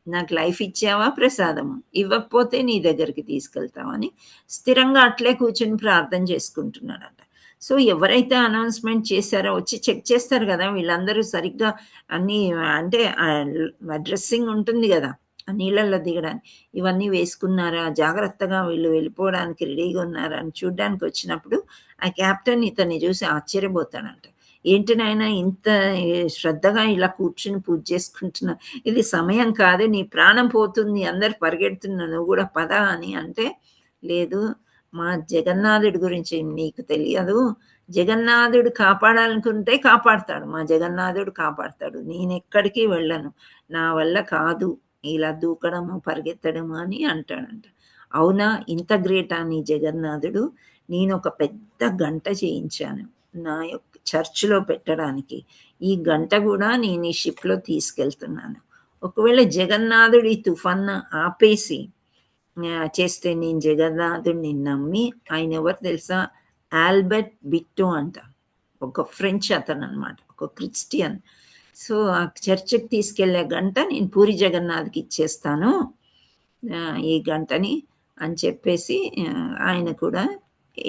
నాకు లైఫ్ ఇచ్చావా ప్రసాదము, ఇవ్వకపోతే నీ దగ్గరికి తీసుకెళ్తావని స్థిరంగా అట్లే కూర్చొని ప్రార్థన చేసుకుంటున్నాడట. సో ఎవరైతే అనౌన్స్మెంట్ చేశారో వచ్చి చెక్ చేస్తారు కదా వీళ్ళందరూ సరిగ్గా అన్నీ, అంటే డ్రెస్సింగ్ ఉంటుంది కదా ఆ నీళ్ళల్లో దిగడానికి, ఇవన్నీ వేసుకున్నారా, జాగ్రత్తగా వీళ్ళు వెళ్ళిపోవడానికి రెడీగా ఉన్నారా అని చూడ్డానికి వచ్చినప్పుడు ఆ క్యాప్టెన్ ఇతన్ని చూసి ఆశ్చర్యపోతాడంట. ఏంటి నాయన ఇంత శ్రద్ధగా ఇలా కూర్చుని పూజ చేసుకుంటున్నా, ఇది సమయం కాదు, నీ ప్రాణం పోతుంది, అందరు పరిగెడుతున్నా, నువ్వు కూడా పద అని అంటే, లేదు మా జగన్నాథుడి గురించి నీకు తెలియదు, జగన్నాథుడు కాపాడాలనుకుంటే కాపాడతాడు, మా జగన్నాథుడు కాపాడతాడు, నేను ఎక్కడికి వెళ్ళను, నా వల్ల కాదు ఇలా దూకడము పరిగెత్తడము అని అంటాడంట. అవునా, ఇంత గ్రేటా నీ జగన్నాథుడు, నేను ఒక పెద్ద గంట చేయించాను నా యొక్క చర్చిలో పెట్టడానికి, ఈ గంట కూడా నేను ఈ షిప్లో తీసుకెళ్తున్నాను, ఒకవేళ జగన్నాథుడు ఈ తుఫాన్ ఆపేసి చేస్తే నేను జగన్నాథుడిని నమ్మి, ఆయన ఎవరు తెలుసా, ఆల్బర్ట్ బిట్టో అంట, ఒక ఫ్రెంచ్ అతను అనమాట, ఒక క్రిస్టియన్. సో ఆ చర్చికి తీసుకెళ్లే గంట నేను పూరి జగన్నాథ్కి ఇచ్చేస్తాను ఈ గంటని అని చెప్పేసి ఆయన కూడా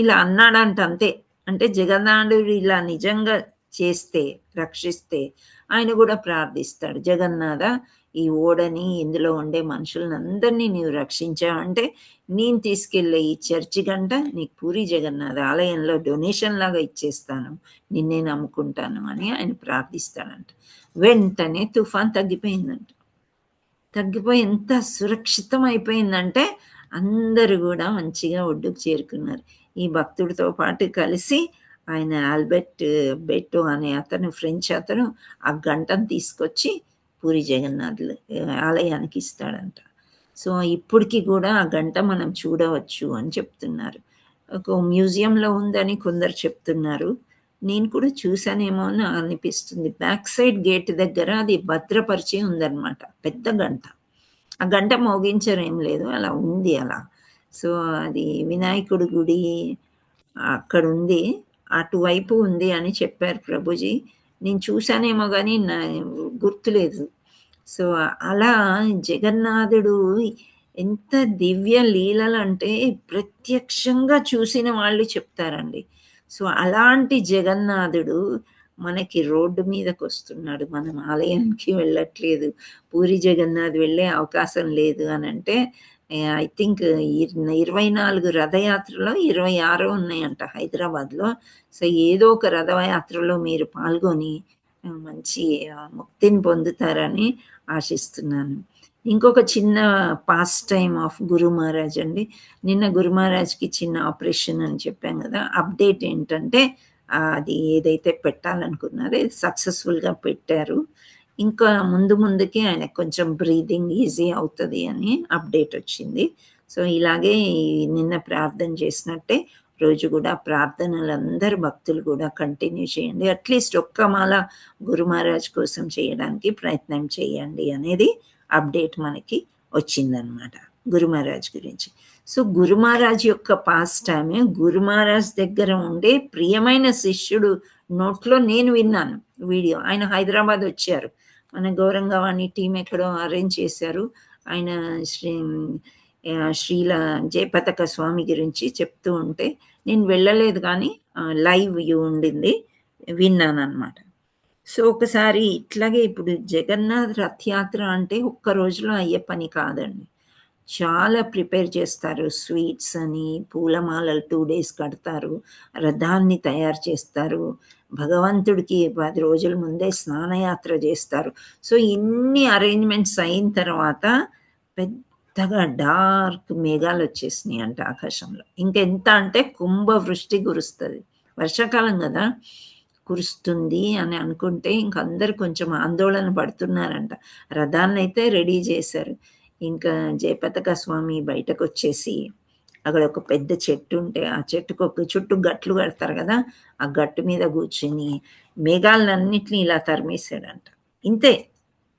ఇలా అన్నాడంట. అంతే. అంటే జగన్నాథుడు ఇలా నిజంగా చేస్తే, రక్షిస్తే ఆయన కూడా ప్రార్థిస్తాడు, జగన్నాథ ఈ ఓడని ఇందులో ఉండే మనుషులను అందరినీ నీవు రక్షించావంటే నేను తీసుకెళ్ళే ఈ చర్చి గంట నీకు పూరి జగన్నాథ ఆలయంలో డొనేషన్ లాగా ఇచ్చేస్తాను, నిన్నే నమ్ముకుంటాను అని ఆయన ప్రార్థిస్తాడంట. వెంటనే తుఫాన్ తగ్గిపోయిందంట. తగ్గిపోయి ఎంత సురక్షితం అయిపోయిందంటే అందరూ కూడా మంచిగా ఒడ్డుకు చేరుకున్నారు. ఈ భక్తుడితో పాటు కలిసి ఆయన ఆల్బర్ట్ బెట్టో అనే అతను, ఫ్రెంచ్ అతను, ఆ గంటను తీసుకొచ్చి పూరి జగన్నాథ్ ఆలయానికి ఇస్తాడంట. సో ఇప్పటికి కూడా ఆ గంట మనం చూడవచ్చు అని చెప్తున్నారు. ఒక మ్యూజియంలో ఉందని కొందరు చెప్తున్నారు. నేను కూడా చూసానేమో అని అనిపిస్తుంది. బ్యాక్ సైడ్ గేట్ దగ్గర అది భద్రపరిచి ఉందన్నమాట, పెద్ద గంట. ఆ గంట మోగించరేం లేదు, అలా ఉంది అలా. సో అది వినాయకుడి గుడి అక్కడ ఉంది, అటువైపు ఉంది అని చెప్పారు ప్రభుజీ. నేను చూసానేమో కానీ నా గుర్తులేదు. సో అలా జగన్నాథుడు ఎంత దివ్య లీలలు అంటే ప్రత్యక్షంగా చూసిన వాళ్ళు చెప్తారండి. సో అలాంటి జగన్నాథుడు మనకి రోడ్డు మీదకి వస్తున్నాడు. మనం ఆలయానికి వెళ్ళట్లేదు, పూరి జగన్నాథ్ వెళ్ళే అవకాశం లేదు అని అంటే ఐ థింక్ 24 రథయాత్రలో 26 ఉన్నాయంట హైదరాబాద్లో. సో ఏదో ఒక రథయాత్రలో మీరు పాల్గొని మంచి ముక్తిని పొందుతారని ఆశిస్తున్నాను. ఇంకొక చిన్న పాస్ టైమ్ ఆఫ్ గురు మహారాజ్ అండి. నిన్న గురు మహారాజ్కి చిన్న ఆపరేషన్ అని చెప్పాం కదా. అప్డేట్ ఏంటంటే అది ఏదైతే పెట్టాలనుకున్నారో సక్సెస్ఫుల్గా పెట్టారు. ఇంకా ముందుకి ఆయన కొంచెం బ్రీదింగ్ ఈజీ అవుతుంది అని అప్డేట్ వచ్చింది. సో ఇలాగే నిన్న ప్రార్థన చేసినట్టే రోజు కూడా ప్రార్థనలు అందరు భక్తులు కూడా కంటిన్యూ చేయండి. అట్లీస్ట్ ఒక్క మాల గురు మహారాజ్ కోసం చేయడానికి ప్రయత్నం చేయండి అనేది అప్డేట్ మనకి వచ్చిందనమాట గురు మహారాజ్ గురించి. సో గురు మహారాజ్ యొక్క పాస్ టైమే గురు మహారాజ్ దగ్గర ఉండే ప్రియమైన శిష్యుడు నోట్లో నేను విన్నాను వీడియో. ఆయన హైదరాబాద్ వచ్చారు, మన గౌరంగవాణి టీం ఎక్కడో అరేంజ్ చేశారు. ఆయన శ్రీల జయపతాక స్వామి గురించి చెప్తూ ఉంటే నేను వెళ్ళలేదు కానీ లైవ్ ఉండింది, విన్నాను అనమాట. సో ఒకసారి ఇట్లాగే ఇప్పుడు జగన్నాథ్ రథయాత్ర అంటే ఒక్క రోజులో అయ్యే పని కాదండి. చాలా ప్రిపేర్ చేస్తారు, స్వీట్స్ అని, పూలమాలలు 2 days కడతారు, రథాన్ని తయారు చేస్తారు, భగవంతుడికి 10 రోజుల ముందే స్నానయాత్ర చేస్తారు. సో ఇన్ని అరేంజ్మెంట్స్ అయిన తర్వాత పెద్దగా డార్క్ మేఘాలు వచ్చేసినాయి అంట ఆకాశంలో. ఇంకెంత అంటే కుంభవృష్టి కురుస్తుంది, వర్షాకాలం కదా కురుస్తుంది అని అనుకుంటే ఇంక అందరు కొంచెం ఆందోళన పడుతున్నారంట. రథాన్ని అయితే రెడీ చేశారు. ఇంకా జయపతాక స్వామి బయటకు వచ్చేసి అక్కడ ఒక పెద్ద చెట్టు ఉంటే ఆ చెట్టుకు ఒక చుట్టూ గట్లు కడతారు కదా, ఆ గట్టు మీద కూర్చుని మేఘాలన్నిటిని ఇలా తరిమేశాడంట. ఇంతే,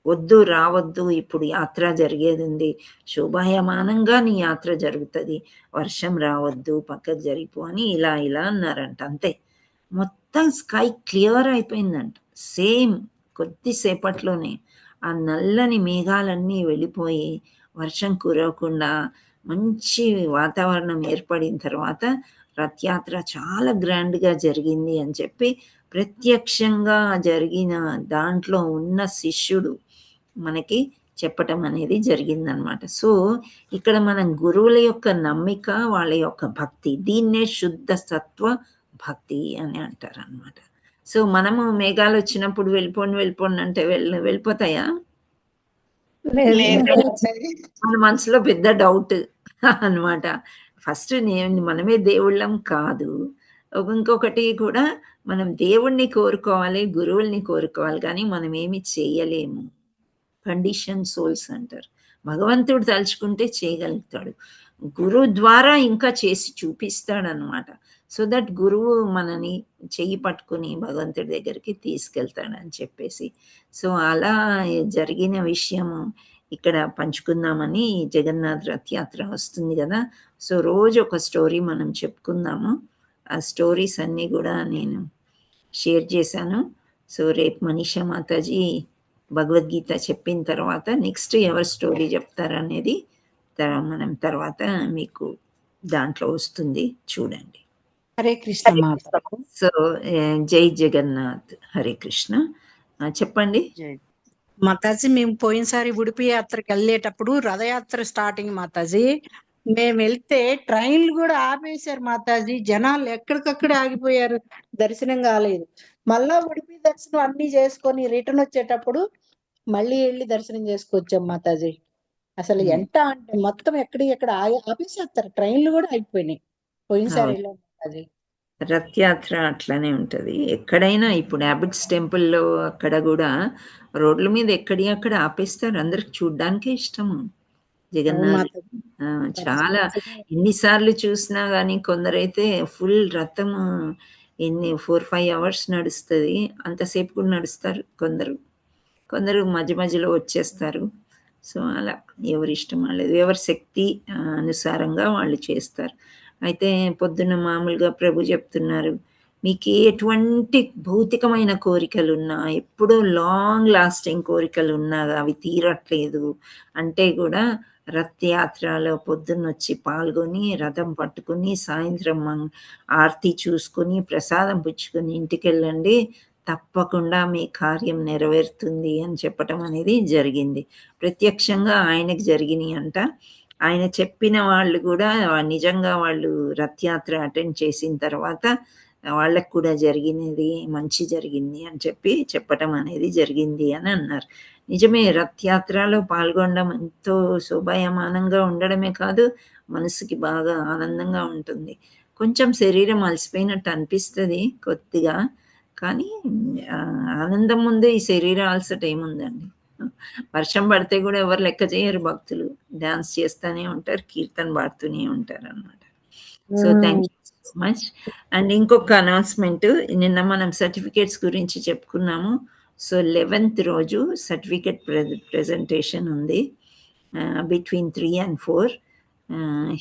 వద్దు రావద్దు, ఇప్పుడు యాత్ర జరిగేది ఉంది, శోభాయమానంగా నీ యాత్ర జరుగుతుంది, వర్షం రావద్దు, పక్కకు జరిగిపో అని ఇలా అన్నారంట. అంతే, మొత్తం స్కై క్లియర్ అయిపోయిందంట. సేమ్ కొద్దిసేపట్లోనే ఆ నల్లని మేఘాలన్నీ వెళ్ళిపోయి వర్షం కురవకుండా మంచి వాతావరణం ఏర్పడిన తర్వాత రథయాత్ర చాలా గ్రాండ్గా జరిగింది అని చెప్పి ప్రత్యక్షంగా జరిగిన దాంట్లో ఉన్న శిష్యుడు మనకి చెప్పటం అనేది జరిగిందనమాట. సో ఇక్కడ మనం గురువుల యొక్క నమ్మిక, వాళ్ళ యొక్క భక్తి, దీన్నే శుద్ధ సత్వ భక్తి అని అంటారు అనమాట. సో మనము మేఘాలు వచ్చినప్పుడు వెళ్ళిపోండి అంటే వెళ్ళిపోతాయా? మన మనసులో పెద్ద డౌట్ అనమాట. ఫస్ట్ మనమే దేవుళ్ళం కాదు. ఇంకొకటి కూడా మనం దేవుణ్ణి కోరుకోవాలి, గురువుల్ని కోరుకోవాలి, కానీ మనం ఏమి చేయలేము. కండిషన్ సోల్స్ అంటారు. భగవంతుడు తలుచుకుంటే చేయగలుగుతాడు, గురువు ద్వారా ఇంకా చేసి చూపిస్తాడు అనమాట. సో దట్ గురువు మనని చెయ్యి పట్టుకుని భగవంతుడి దగ్గరికి తీసుకెళ్తాడని చెప్పేసి. సో అలా జరిగిన విషయము ఇక్కడ పంచుకుందామని జగన్నాథ్ రథయాత్ర వస్తుంది కదా. సో రోజు ఒక స్టోరీ మనం చెప్పుకుందాము. ఆ స్టోరీస్ అన్నీ కూడా నేను షేర్ చేశాను. సో రేపు మనీషా మాతాజీ భగవద్గీత చెప్పిన తర్వాత నెక్స్ట్ ఎవరు స్టోరీ చెప్తారనేది మనం తర్వాత మీకు దాంట్లో వస్తుంది, చూడండి. హరే కృష్ణ మాత. సో జై జగన్నాథ్. హరే కృష్ణ. చెప్పండి. మాతాజీ, మేము పోయినసారి ఉడిపి యాత్రకి వెళ్ళేటప్పుడు రథయాత్ర స్టార్టింగ్ మాతాజీ, మేము వెళ్తే ట్రైన్లు కూడా ఆపేశారు మాతాజీ. జనాలు ఎక్కడికక్కడ ఆగిపోయారు, దర్శనం కాలేదు. మళ్ళా ఉడిపి దర్శనం అన్ని చేసుకొని రిటర్న్ వచ్చేటప్పుడు మళ్ళీ వెళ్ళి దర్శనం చేసుకొచ్చాం మాతాజీ. అసలు ఎంత అంటే మొత్తం ఎక్కడ ఆపేసేస్తారు, ట్రైన్లు కూడా ఆగిపోయినాయి పోయినసారి వెళ్ళాం మాతాజీ. రథయాత్ర అట్లనే ఉంటది ఎక్కడైనా. ఇప్పుడు అబిడ్స్ టెంపుల్లో అక్కడ కూడా రోడ్ల మీద ఎక్కడి అక్కడ ఆపేస్తారు, అందరికి చూడ్డానికే ఇష్టము జగన్నాథ్. చాలా ఎన్నిసార్లు చూసినా గానీ కొందరైతే ఫుల్ రథము 4-5 అవర్స్ నడుస్తుంది, అంతసేపు కూడా నడుస్తారు. కొందరు మధ్య మధ్యలో వచ్చేస్తారు. సో అలా ఎవరి ఇష్టం లేదు, ఎవరి శక్తి అనుసారంగా వాళ్ళు చేస్తారు. అయితే పొద్దున్న మామూలుగా ప్రభు చెప్తున్నారు, మీకు ఎటువంటి భౌతికమైన కోరికలు ఉన్నా, ఎప్పుడూ లాంగ్ లాస్టింగ్ కోరికలు ఉన్నా అవి తీరట్లేదు అంటే కూడా రథయాత్రలో పొద్దున్న వచ్చి పాల్గొని రథం పట్టుకుని సాయంత్రం ఆరతి చూసుకొని ప్రసాదం పుచ్చుకొని ఇంటికి వెళ్ళండి, తప్పకుండా మీ కార్యం నెరవేరుతుంది అని చెప్పటం అనేది జరిగింది. ప్రత్యక్షంగా ఆయనకు జరిగినాయి అంట. ఆయన చెప్పిన వాళ్ళు కూడా నిజంగా వాళ్ళు రథయాత్ర అటెండ్ చేసిన తర్వాత వాళ్ళకు కూడా జరిగినది మంచి జరిగింది అని చెప్పటం అనేది జరిగింది అని అన్నారు. నిజమే, రథయాత్రలో పాల్గొనడం ఎంతో శోభాయమానంగా ఉండడమే కాదు, మనసుకి బాగా ఆనందంగా ఉంటుంది. కొంచెం శరీరం అలసిపోయినట్టు అనిపిస్తుంది కొద్దిగా, కానీ ఆనందం ముందే ఈ శరీరం అలసట ఏముందండి. వర్షం పడితే కూడా ఎవరు లెక్క చేయరు, భక్తులు డాన్స్ చేస్తూనే ఉంటారు, కీర్తన పాడుతూనే ఉంటారు అన్నమాట. So thank you so much. And ఇంకొక అనౌన్స్మెంట్, నిన్న మనం సర్టిఫికేట్స్ గురించి చెప్పుకున్నాము. సో 11th రోజు సర్టిఫికేట్ ప్రెజెంటేషన్ ఉంది బిట్వీన్ 3 and 4.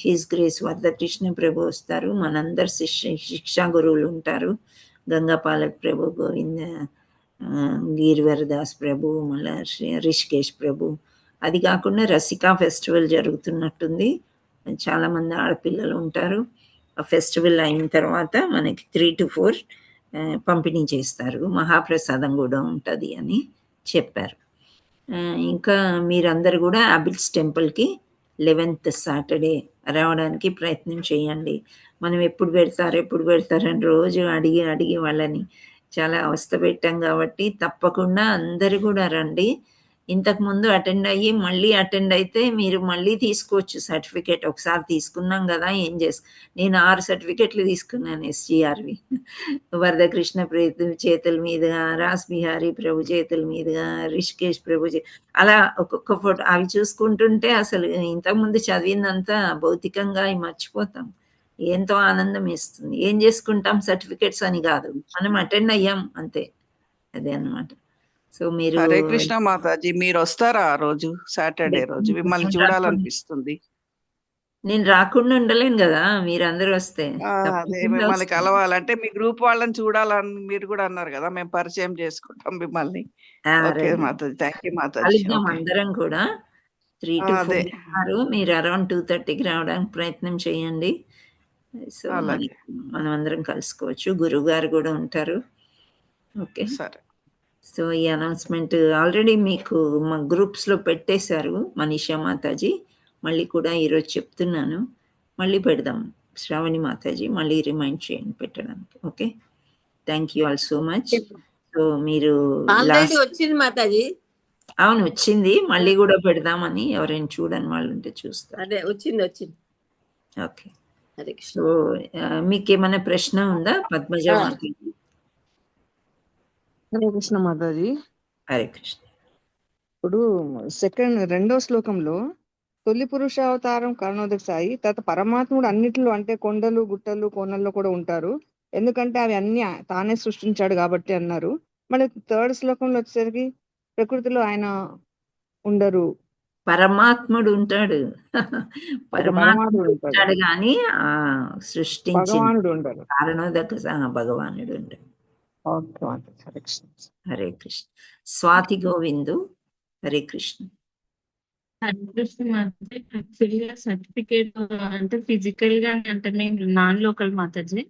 హిస్ గ్రేస్ వరదకృష్ణ ప్రభు వస్తారు, మనందరు శిక్షా గురువులు ఉంటారు, గంగాపాలక్ ప్రభు, గోవింద గిరివరదాస్ ప్రభు, మళ్ళా రిషికేష్ ప్రభు. అది కాకుండా రసికా ఫెస్టివల్ జరుగుతున్నట్టుంది, చాలామంది ఆడపిల్లలు ఉంటారు. ఆ ఫెస్టివల్ అయిన తర్వాత మనకి 3 to 4 పంపిణీ చేస్తారు, మహాప్రసాదం కూడా ఉంటుంది అని చెప్పారు. ఇంకా మీరందరూ కూడా అబిడ్స్ టెంపుల్కి 11th సాటర్డే రావడానికి ప్రయత్నం చేయండి. మనం ఎప్పుడు పెడతారని రోజు అడిగి వాళ్ళని చాలా అవస్థ పెట్టాం కాబట్టి తప్పకుండా అందరు కూడా రండి. ఇంతకుముందు అటెండ్ అయ్యి మళ్ళీ అటెండ్ అయితే మీరు మళ్ళీ తీసుకోవచ్చు సర్టిఫికేట్. ఒకసారి తీసుకున్నాం కదా, ఏం నేను 6 సర్టిఫికేట్లు తీసుకున్నాను SGRవి. వరదకృష్ణ చేతుల మీదుగా, రాస్ బిహారీ ప్రభు చేతుల మీదుగా, రిషికేష్ ప్రభు అలా ఒక్కొక్క ఫోటో అవి చూసుకుంటుంటే అసలు ఇంతకుముందు చదివిందంతా భౌతికంగా మర్చిపోతాం. ఎంతో ఆనందం వేస్తుంది. ఏం చేసుకుంటాం సర్టిఫికేట్స్ అని కాదు, మనం అటెండ్ అయ్యాం అంతే, అదే అన్నమాట. సో మీరు హరే కృష్ణ మాతాజీ, మీరు వస్తారా ఆ రోజు సాటర్డే రోజు? మిమ్మల్ని చూడాలనిపిస్తుంది. నేను రాకుండా ఉండలేను కదా, మీరందరూ వస్తే. అదే మిమ్మల్ని కలవాలంటే మీ గ్రూప్ వాళ్ళని చూడాలని మీరు కూడా అన్నారు కదా, మేము పరిచయం చేసుకుంటాం మిమ్మల్ని. Okay Mataji, thank you Mataji. అందరం కూడా 3 to 4 మీరు అరౌండ్ 2:30కి రావడానికి ప్రయత్నం చేయండి. సో మనం అందరం కలుసుకోవచ్చు, గురువు గారు కూడా ఉంటారు. ఓకే, సరే. సో ఈ అనౌన్స్మెంట్ ఆల్రెడీ మీకు మా గ్రూప్స్లో పెట్టేశారు మనీషా మాతాజీ, మళ్ళీ కూడా ఈరోజు చెప్తున్నాను, మళ్ళీ పెడదాం. శ్రావణి మాతాజీ మళ్ళీ రిమైండ్ చేయండి పెట్టడానికి. Okay, thank you all so much. So మీరు వచ్చింది మాతాజీ. అవును వచ్చింది, మళ్ళీ కూడా పెడదామని ఎవరైనా చూడని వాళ్ళు ఉంటే చూస్తారు. అదే వచ్చింది. ఓకే, సో మీకు ఏమైనా ప్రశ్న ఉందా పద్మజ మాతాజీ? హరే కృష్ణ మాతాజీ. హరే కృష్ణ. ఇప్పుడు రెండో శ్లోకంలో తొలి పురుషావతారం కరుణోదక సాయి, తర్వాత పరమాత్ముడు అన్నిట్లో అంటే కొండలు, గుట్టలు, కోనల్లో కూడా ఉంటారు, ఎందుకంటే అవి అన్ని తానే సృష్టించాడు కాబట్టి అన్నారు. మళ్ళీ 3rd శ్లోకంలో వచ్చేసరికి ప్రకృతిలో ఆయన ఉండరు, పరమాత్ముడు ఉంటాడు. పరమాత్ముడు ఉంటాడు కానీ సృష్టించిన భగవానుడు ఉండరు, కారణోదక భగవానుడు ఉంటాడు. ఓకే మాతాజీ. హరే కృష్ణ. హరే కృష్ణ. స్వాతి గోవిందు. హరే కృష్ణ. యాక్చువల్గా సర్టిఫికేట్ అంటే ఫిజికల్ గా అంటే నేను నాన్ లోకల్ మాతాజీ.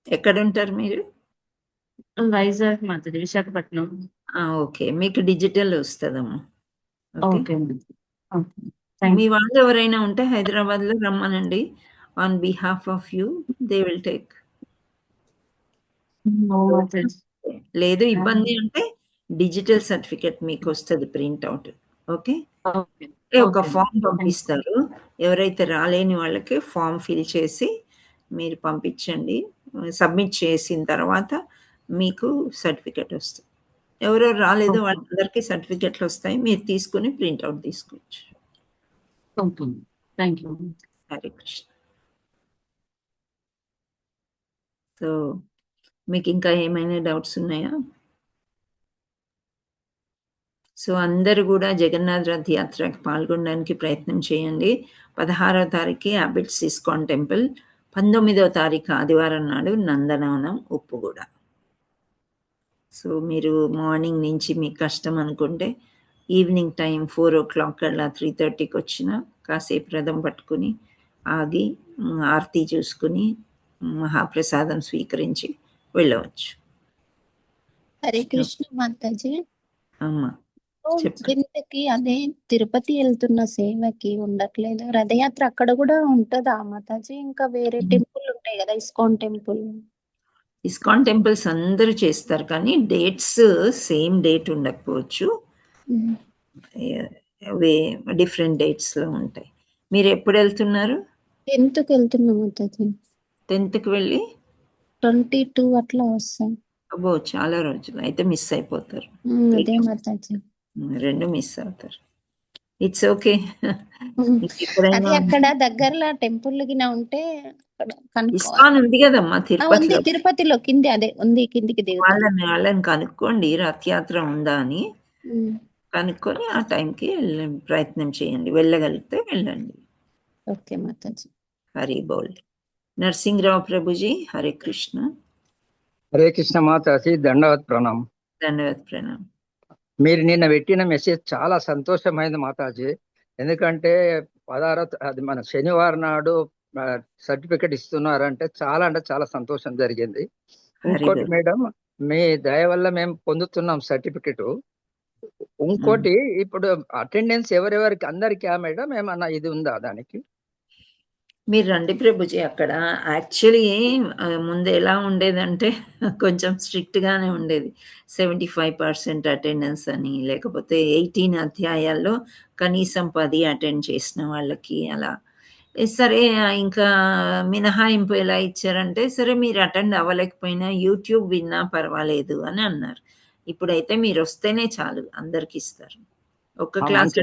ఎక్కడ ఉంటారు మీరు? వైజాగ్ మాతాజీ, విశాఖపట్నం. ఓకే, మీకు డిజిటల్ వస్తుందమ్మా. ఓకే. మీ వాళ్ళు ఎవరైనా ఉంటే హైదరాబాద్ లో రమ్మనండి. On behalf of you they will take. లేదు ఇబ్బంది అంటే డిజిటల్ సర్టిఫికేట్ మీకు వస్తుంది ప్రింట్అవుట్. ఓకే, ఒక ఫామ్ పంపిస్తారు. ఎవరైతే రాలేని వాళ్ళకి ఫామ్ ఫిల్ చేసి మీరు పంపించండి. సబ్మిట్ చేసిన తర్వాత మీకు సర్టిఫికేట్ వస్తుంది. ఎవరెవరు రాలేదో వాళ్ళందరికీ సర్టిఫికేట్లు వస్తాయి. మీరు తీసుకుని ప్రింట్అవుట్ తీసుకోవచ్చు. హరే కృష్ణ. సో మీకు ఇంకా ఏమైనా డౌట్స్ ఉన్నాయా? సో అందరూ కూడా జగన్నాథ్ రథ్ యాత్రకి పాల్గొనడానికి ప్రయత్నం చేయండి. 16వ తారీఖు అబిడ్స్ ఇస్కాన్ టెంపుల్, 19వ తారీఖు ఆదివారం నాడు నందనవనం ఉప్పుగూడ. సో మీరు మార్నింగ్ నుంచి మీకు కష్టం అనుకుంటే ఈవినింగ్ టైం 4 o'clock అలా 3:30కి వచ్చినా కాసేపు రథం పట్టుకుని ఆగి ఆరతి చూసుకుని మహాప్రసాదం స్వీకరించి వెళ్ళవచ్చు. హరే కృష్ణ మాతాజీ. అమ్మా ఇంతకి అదే తిరుపతి వెళ్తున్న సేవకి ఉండట్లేదు. రథయాత్ర అక్కడ కూడా ఉంటదా మాతాజీ? ఇంకా వేరే టెంపుల్ ఉంటాయి కదా, ఇస్కాన్ టెంపుల్. ఇస్కాన్ టెంపుల్స్ అందరూ చేస్తారు కానీ డేట్స్ సేమ్ డేట్ ఉండకపోవచ్చు, డిఫరెంట్ డేట్స్ లో ఉంటాయి. మీరు ఎప్పుడు వెళ్తున్నారు? 10th వెళ్తున్నాం మాతాజీ. 10th వెళ్ళి 22 అట్లా వస్తాం. అబ్బో చాలా రోజులు, అయితే మిస్ అయిపోతారు. అదే మాతాజీ, 2 మిస్ అవుతారు. It's okay. అది అక్కడ దగ్గరలో టెంపుల్ గిన ఉంటే ఇస్కాన్ ఉంది కదమ్మా తిరుపతిలో. తిరుపతిలో కింది అదే ఉంది, కిందికి వాళ్ళని కనుక్కోండి రథయాత్ర ఉందా అని. కనుక్కొని ఆ టైంకి ప్రయత్నం చేయండి, వెళ్ళగలిగితే వెళ్ళండి. ఓకే మాతాజీ. హరి బోల్. నరసింహరావు ప్రభుజీ. హరే కృష్ణ. హరే కృష్ణ మాతాజీ, దండవత్ ప్రణామ్. దండవత్ ప్రణామ్. మీరు నిన్న పెట్టిన మెసేజ్ చాలా సంతోషమైంది మాతాజీ. ఎందుకంటే 16 అది మన శనివారం నాడు సర్టిఫికెట్ ఇస్తున్నారంటే చాలా అంటే చాలా సంతోషం జరిగింది. ఇంకోటి మేడం, మీ దయ వల్ల మేము పొందుతున్నాం సర్టిఫికెట్. ఇంకోటి ఇప్పుడు అటెండెన్స్ ఎవరెవరికి అందరికీ మేడం ఏమన్నా ఇది ఉందా దానికి? మీరు రండి ప్రభుజీ. అక్కడ యాక్చువల్లీ ముందు ఎలా ఉండేదంటే కొంచెం స్ట్రిక్ట్గానే ఉండేది. 75% అటెండెన్స్ అని, లేకపోతే 18 అధ్యాయాల్లో కనీసం 10 అటెండ్ చేసిన వాళ్ళకి అలా. సరే ఇంకా మినహాయింపు ఎలా ఇచ్చారంటే, సరే మీరు అటెండ్ అవ్వలేకపోయినా యూట్యూబ్ విన్నా పర్వాలేదు అని అన్నారు. ఇప్పుడైతే మీరు వస్తేనే చాలు, అందరికి ఇస్తారు. ఒక క్లాస్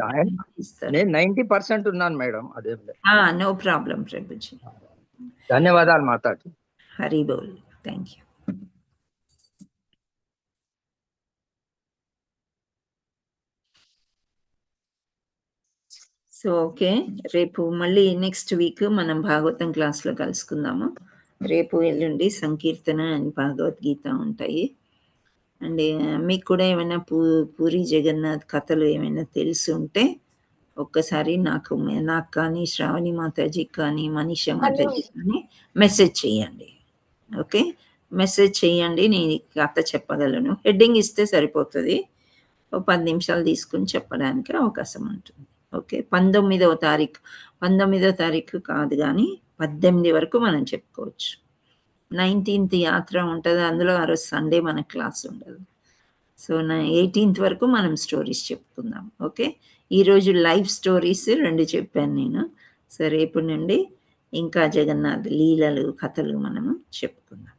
నేను 90% ఉన్నాను మేడం. అదే నో ప్రాబ్లం ప్రభుజీ. ధన్యవాదాలు మాతాజీ. హరి బోల్. Thank you. సో ఓకే, రేపు మళ్ళీ నెక్స్ట్ వీక్ మనం భాగవతం క్లాస్లో కలుసుకుందాము. రేపు ఎల్లుండి సంకీర్తన అండ్ భగవద్గీత ఉంటాయి. అండ్ మీకు కూడా ఏమైనా పూరి జగన్నాథ్ కథలు ఏమైనా తెలిసి ఉంటే ఒక్కసారి నాకు కానీ శ్రావణి మాతాజీకి కానీ మనీషా మాతాజీ కానీ మెసేజ్ చేయండి. ఓకే, మెసేజ్ చేయండి, నేను కథ చెప్పగలను. హెడ్డింగ్ ఇస్తే సరిపోతుంది, 10 నిమిషాలు తీసుకుని చెప్పడానికి అవకాశం ఉంటుంది. ఓకే, 19వ తారీఖు కాదు కానీ 18 వరకు మనం చెప్పుకోవచ్చు. 19th యాత్ర ఉంటుంది, అందులో ఆ రోజు సండే మనకు క్లాస్ ఉండదు. సో 18th వరకు మనం స్టోరీస్ చెప్పుకుందాం. ఓకే, ఈరోజు లైవ్ స్టోరీస్ 2 చెప్పాను నేను. సో రేపు నుండి ఇంకా జగన్నాథ్ లీలలు కథలు మనము చెప్పుకుందాం.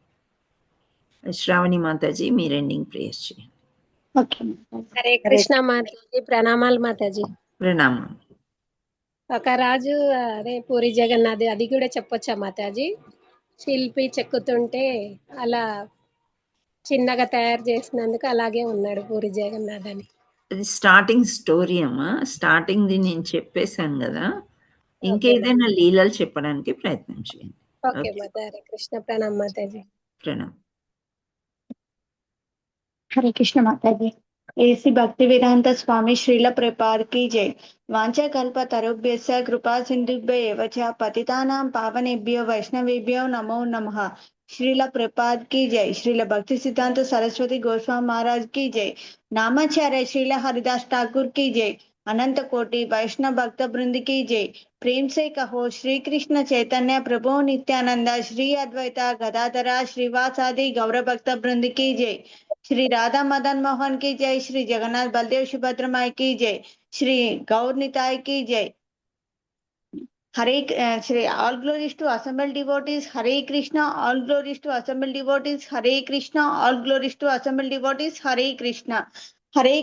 శ్రావణి మాతాజీ మీరు ఎండింగ్ ప్రేయర్ చేయండి. హరే కృష్ణ మాతాజీ. ప్రణామాలు మాతాజీ. ప్రణామం. ఒక రాజు అదే పూరి జగన్నాథ్ అది కూడా చెప్పొచ్చా మాతాజీ? శిల్పి చెక్కుతుంటే అలా చిన్నగా తయారు చేసినందుకు అలాగే ఉన్నాడు పూరి జగన్నాథ్ అని. అది స్టార్టింగ్ స్టోరీ అమ్మా. స్టార్టింగ్ది నేను చెప్పేశాను కదా, ఇంకేదైనా లీలలు చెప్పడానికి ప్రయత్నం చేయండి. ఓకే మాతా. హరే కృష్ణ. ప్రణామ్ మాతాజీ. ప్రణామ్. हरे कृष्ण माता जी। ऐसी भक्ति वेदांत स्वामी श्रील प्रपाद की जय। वांछा कल्प तरुभ्यस्य कृपा सिंधुभ्य एव च पतितानां पावनेभ्यो वैष्णवेभ्यो नमो नमः। श्रील प्रपाद की जय। श्रील भक्ति सिद्धांत सरस्वती गोस्वामी महाराज की जय। नामाचार्य श्रील हरिदास ठाकुर की जय। अनंत कोटि वैष्णव भक्त वृंद की जय। प्रेम से कहो श्री कृष्ण चैतन्य प्रभु नित्यानंद श्री अद्वैता गदाधरा श्रीवासादि गौर भक्त वृंद की जय। श्री राधा मदन मोहन की जय। श्री जगन्नाथ बलदेव सुभद्रा माई की जय। श्री गौर निताय की जय। Hare Shri all glories to assembled devotees. Hare Krishna all glories to assembled devotees. Hare Krishna all glories to assembled devotees. Hare Krishna Hare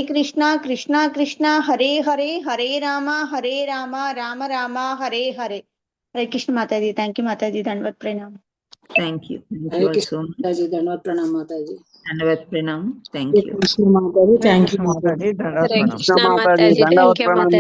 Krishna Krishna Krishna Hare Hare Hare Rama Ram Rama Hare Hare. Hare Krishna Mata ji. Thank you माता जी। धन्यवाद प्रणाम। Thank you. Thank Hare you all Krishna so much. माताजी धन्यवाद प्रणाम माताजी। Dhanavad pranam. Thank Hare you. Krishna Mata ji. Hare thank Krishna you माता माता जी। जी, धन्यवाद हरे प्रणाम। कृष्णा माता जी। थैंक यू माता जी।